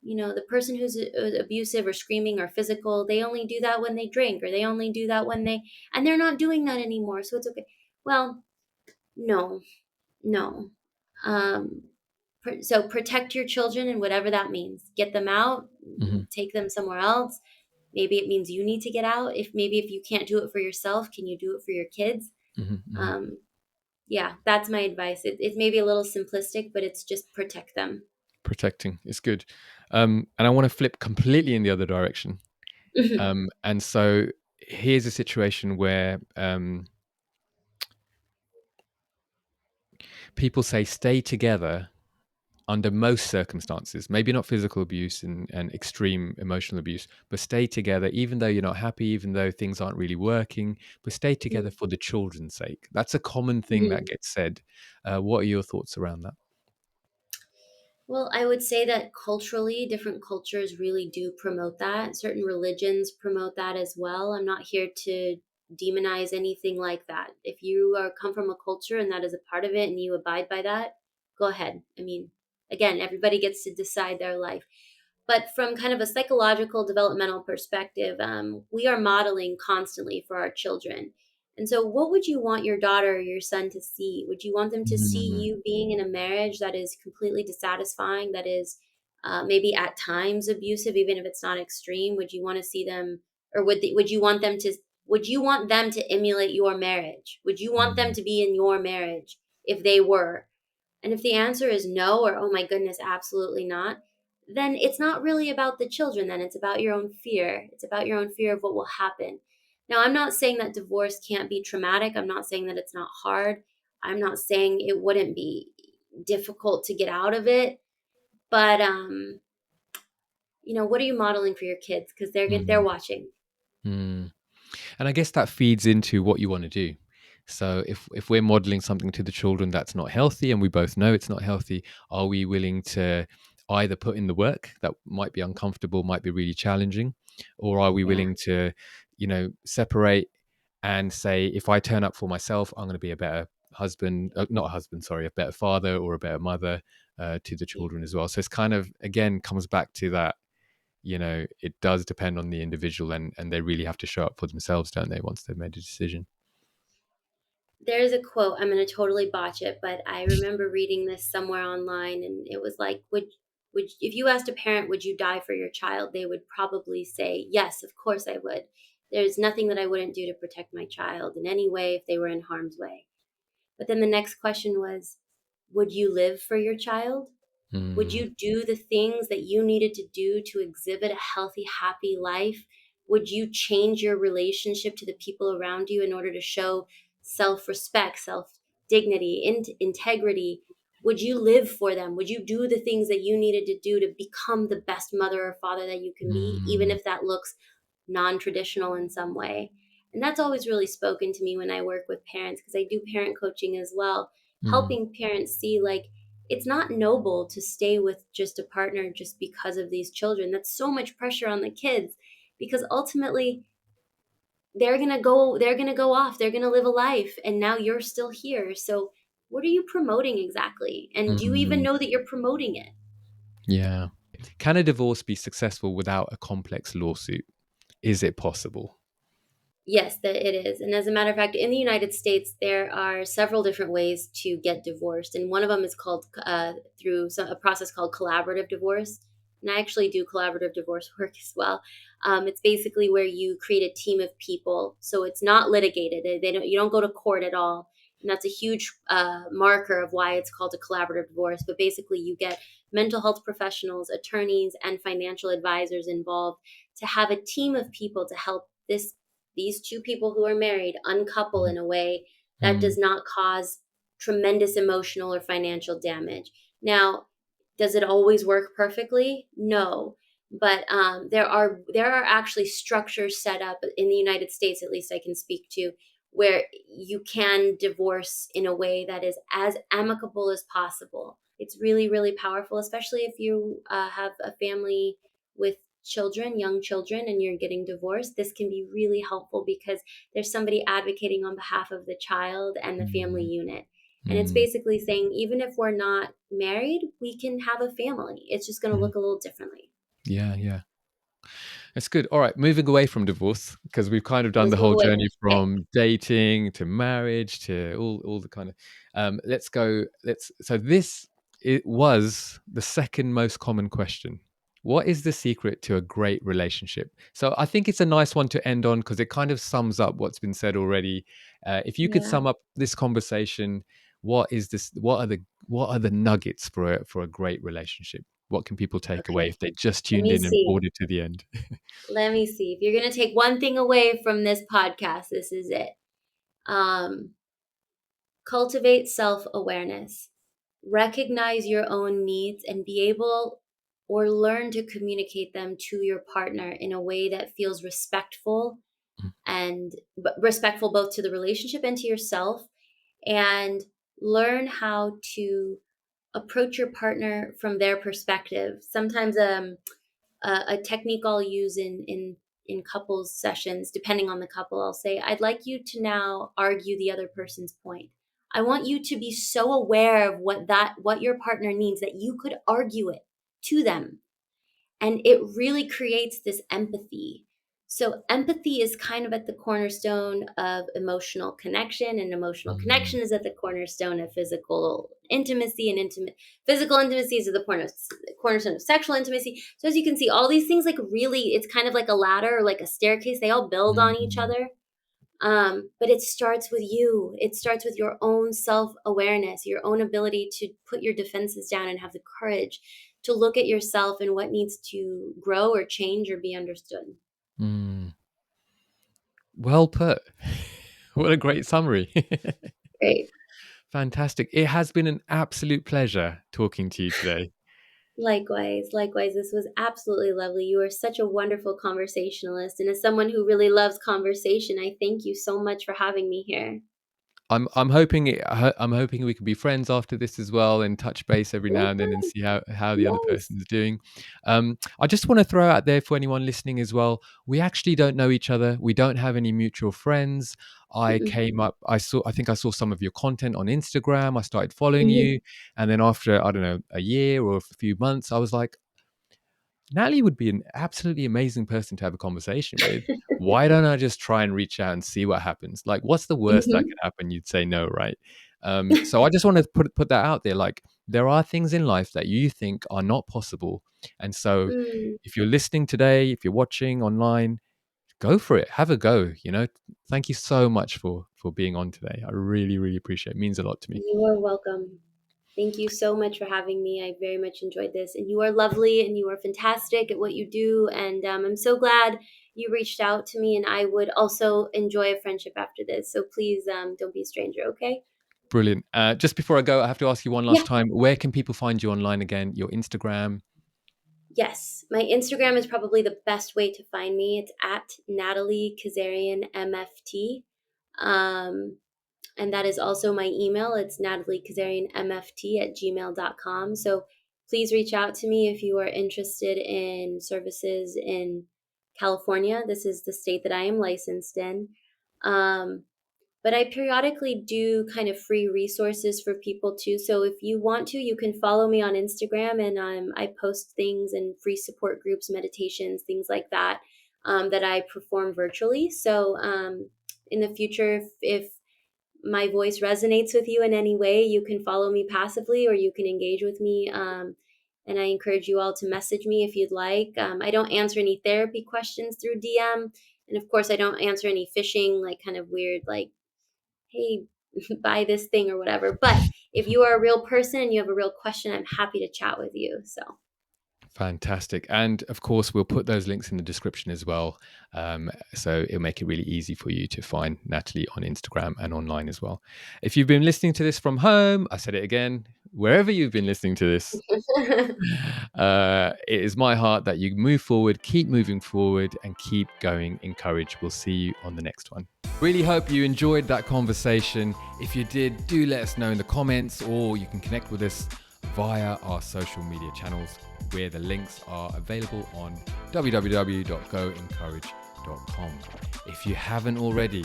the person who's abusive or screaming or physical, they only do that when they drink, or they only do that when they, and they're not doing that anymore, so it's okay. Well, no, no. Um, so protect your children and whatever that means. Get them out,
mhm,
take them somewhere else. Maybe it means you need to get out. If you can't do it for yourself, can you do it for your kids?
mhm, mhm.
Um, yeah, that's my advice. It's maybe a little simplistic, but it's just protect them.
Protecting is good. And I want to flip completely in the other direction.
Mhm.
And so here's a situation where people say stay together under most circumstances, maybe not physical abuse and extreme emotional abuse, but stay together even though you're not happy, even though things aren't really working, but stay together
Mhm.
for the children's sake. That's a common thing that
Mhm.
gets said. What are your thoughts around that?
Well, I would say that culturally, different cultures really do promote that. Certain religions promote that as well. I'm not here to demonize anything like that. If you are come from a culture and that is a part of it and you abide by that, go ahead. I mean, again, everybody gets to decide their life. But from kind of a psychological developmental perspective, we are modeling constantly for our children. And so, what would you want your daughter or your son to see? Would you want them to see
Mm,
you being in a marriage that is completely dissatisfying, that is maybe at times abusive, even if it's not extreme? Would you want to see them, or would you want them to? Would you want them to emulate your marriage? Would you want them
mm,
to be in your marriage if they were? And if the answer is no, or oh my goodness, absolutely not, then it's not really about the children, then it's about your own fear. It's about your own fear of what will happen. Now, I'm not saying that divorce can't be traumatic. I'm not saying that it's not hard. I'm not saying it wouldn't be difficult to get out of it. But what are you modeling for your kids? Because they're
mm,
watching.
mm. And I guess that feeds into what you want to do. So if we're modeling something to the children that's not healthy and we both know it's not healthy, are we willing to either put in the work that might be uncomfortable, might be really challenging, or are we
Yeah.
willing to, separate and say, if I turn up for myself, I'm going to be a better husband, not a husband, sorry, a better father or a better mother to the
Yeah.
children as well. So it's kind of, again, comes back to that, it does depend on the individual, and they really have to show up for themselves, don't they, once they've made a decision.
There's a quote, I'm going to totally botch it, but I remember reading this somewhere online, and it was like, would if you asked a parent, would you die for your child? They would probably say, yes, of course I would. There's nothing that I wouldn't do to protect my child in any way if they were in harm's way. But then the next question was, would you live for your child? Would
Mm,
you do the things that you needed to do to exhibit a healthy, happy life? Would you change your relationship to the people around you in order to show self respect, self dignity, integrity? Would you live for them? Would you do the things that you needed to do to become the best mother or father that you can be, even
mm,
if that looks non traditional in some way? And that's always really spoken to me when I work with parents, because I do parent coaching as well,
mm,
helping parents see like it's not noble to stay with just a partner just because of these children. That's so much pressure on the kids, because ultimately they're going to go off, they're going to live a life, and now you're still here. So what are you promoting exactly? And do you even
mm.
know that you're promoting it?
Yeah. Can a divorce be successful without a complex lawsuit? Is it possible?
Yes, that it is. And as a matter of fact, in the United States, there are several different ways to get divorced. And one of them is called through a process called collaborative divorce. And I actually do collaborative divorce work as well. It's basically where you create a team of people. So it's not litigated. You don't go to court at all. And that's a huge marker of why it's called a collaborative divorce. But basically, you get mental health professionals, attorneys, and financial advisors involved to have a team of people to help these two people who are married uncouple in a way that
Mm,
does not cause tremendous emotional or financial damage. Now, does it always work perfectly? No, but there are actually structures set up in the United States, at least I can speak to, where you can divorce in a way that is as amicable as possible. It's really, really powerful, especially if you have a family with children, young children, and you're getting divorced. This can be really helpful because there's somebody advocating on behalf of the child and the family
mm,
unit. And it's
mm,
basically saying, even if we're not married, we can have a family. It's just going to
mm.
look a little differently.
Yeah, yeah. That's good. All right, moving away from divorce, because we've kind of done
Let's
the
move
whole
away.
journey
Okay.
from dating to marriage to all the kind of. Let's go. Let's. So this it was the second most common question. What is the secret to a great relationship? So I think it's a nice one to end on because it kind of sums up what's been said already. If you could
Yeah.
sum up this conversation, what is this? What are the nuggets for a great relationship? What can people take away
Okay.
if they just
Let
tuned
me
in and
see.
poured it to the end?
Let me see. If you're going to take one thing away from this podcast, this is it. Um, Cultivate self awareness. Recognize your own needs and be able or learn to communicate them to your partner in a way that feels respectful, and respectful both to the relationship and to yourself. And learn how to approach your partner from their perspective. Sometimes a technique I'll use in couples sessions, depending on the couple, I'll say, I'd like you to now argue the other person's point. I want you to be so aware of what your partner needs that you could argue it to them. And it really creates this empathy. So empathy is kind of at the cornerstone of emotional connection, and emotional
Mm,
connection is at the cornerstone of physical intimacy, and physical intimacy is at the cornerstone of sexual intimacy. So as you can see, all these things, like, really, it's kind of like a ladder or like a staircase. They all build on each
mm,
other. But it starts with you. It starts with your own self awareness, your own ability to put your defenses down and have the courage to look at yourself and what needs to grow or change or be understood.
mm. Well put. What a great summary.
Great.
Fantastic. It has been an absolute pleasure talking to you today.
Likewise, likewise. This was absolutely lovely. You are such a wonderful conversationalist. And as someone who really loves conversation, I thank you so much for having me here.
I'm hoping we can be friends after this as well, and touch base every now and then and
Likewise.
see how the other
Yes.
person is doing. I just want to throw out there for anyone listening as well. We actually don't know each other. We don't have any mutual friends.
Mm-mm.
I think I saw some of your content on Instagram. I started following
Mhm.
you, and then after, I don't know, a year or a few months, I was like, Natalie would be an absolutely amazing person to have a conversation with. Why don't I just try and reach out and see what happens? Like, what's the worst that
Mhm.
could happen? You'd say no, right? So I just want to put that out there. Like, there are things in life that you think are not possible, and so
Mm.
if you're listening today, if you're watching online, go for it. Have a go. Thank you so much for being on today. I really, really appreciate it. It means a lot to me.
You are welcome. Thank you so much for having me. I very much enjoyed this. And you are lovely and you are fantastic at what you do. And I'm so glad you reached out to me. And I would also enjoy a friendship after this. So please don't be a stranger, okay?
Brilliant. Just before I go, I have to ask you one
Yeah.
last time. Where can people find you online again? Your Instagram.
Yes. My Instagram is probably the best way to find me. It's at Natalie Kazarian MFT. Um, and that is also my email. It's nataliekazarianmft@gmail.com. So please reach out to me if you are interested in services in California. This is the state that I am licensed in. Um, but I periodically do kind of free resources for people too. So if you want to, you can follow me on Instagram, and I post things and free support groups, meditations, things like that, that I perform virtually. So in the future, if my voice resonates with you in any way, you can follow me passively or you can engage with me. And I encourage you all to message me if you'd like. I don't answer any therapy questions through DM. And of course, I don't answer any phishing, like kind of weird, like, hey, buy this thing or whatever. But if you are a real person and you have a real question, I'm happy to chat with you. So,
Fantastic. And of course, we'll put those links in the description as well. So it'll make it really easy for you to find Natalie on Instagram and online as well. If you've been listening to this from home, I said it again, wherever you've been listening to this, it is my heart that you move forward, keep moving forward, and keep going in courage. We'll see you on the next one. Really hope you enjoyed that conversation. If you did, do let us know in the comments, or you can connect with us via our social media channels, where the links are available on www.goincourage.com. If you haven't already,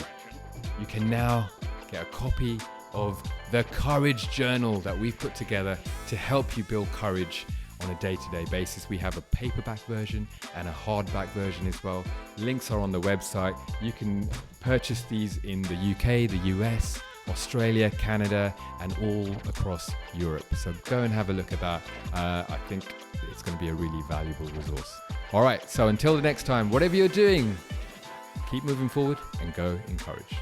you can now get a copy of the Courage Journal that we've put together to help you build courage on a day-to-day basis. We have a paperback version and a hardback version as well. Links are on the website. You can purchase these in the UK, the US, Australia, Canada, and all across Europe. So go and have a look at that. I think it's going to be a really valuable resource. All right, so until the next time, whatever you're doing, keep moving forward and go in courage.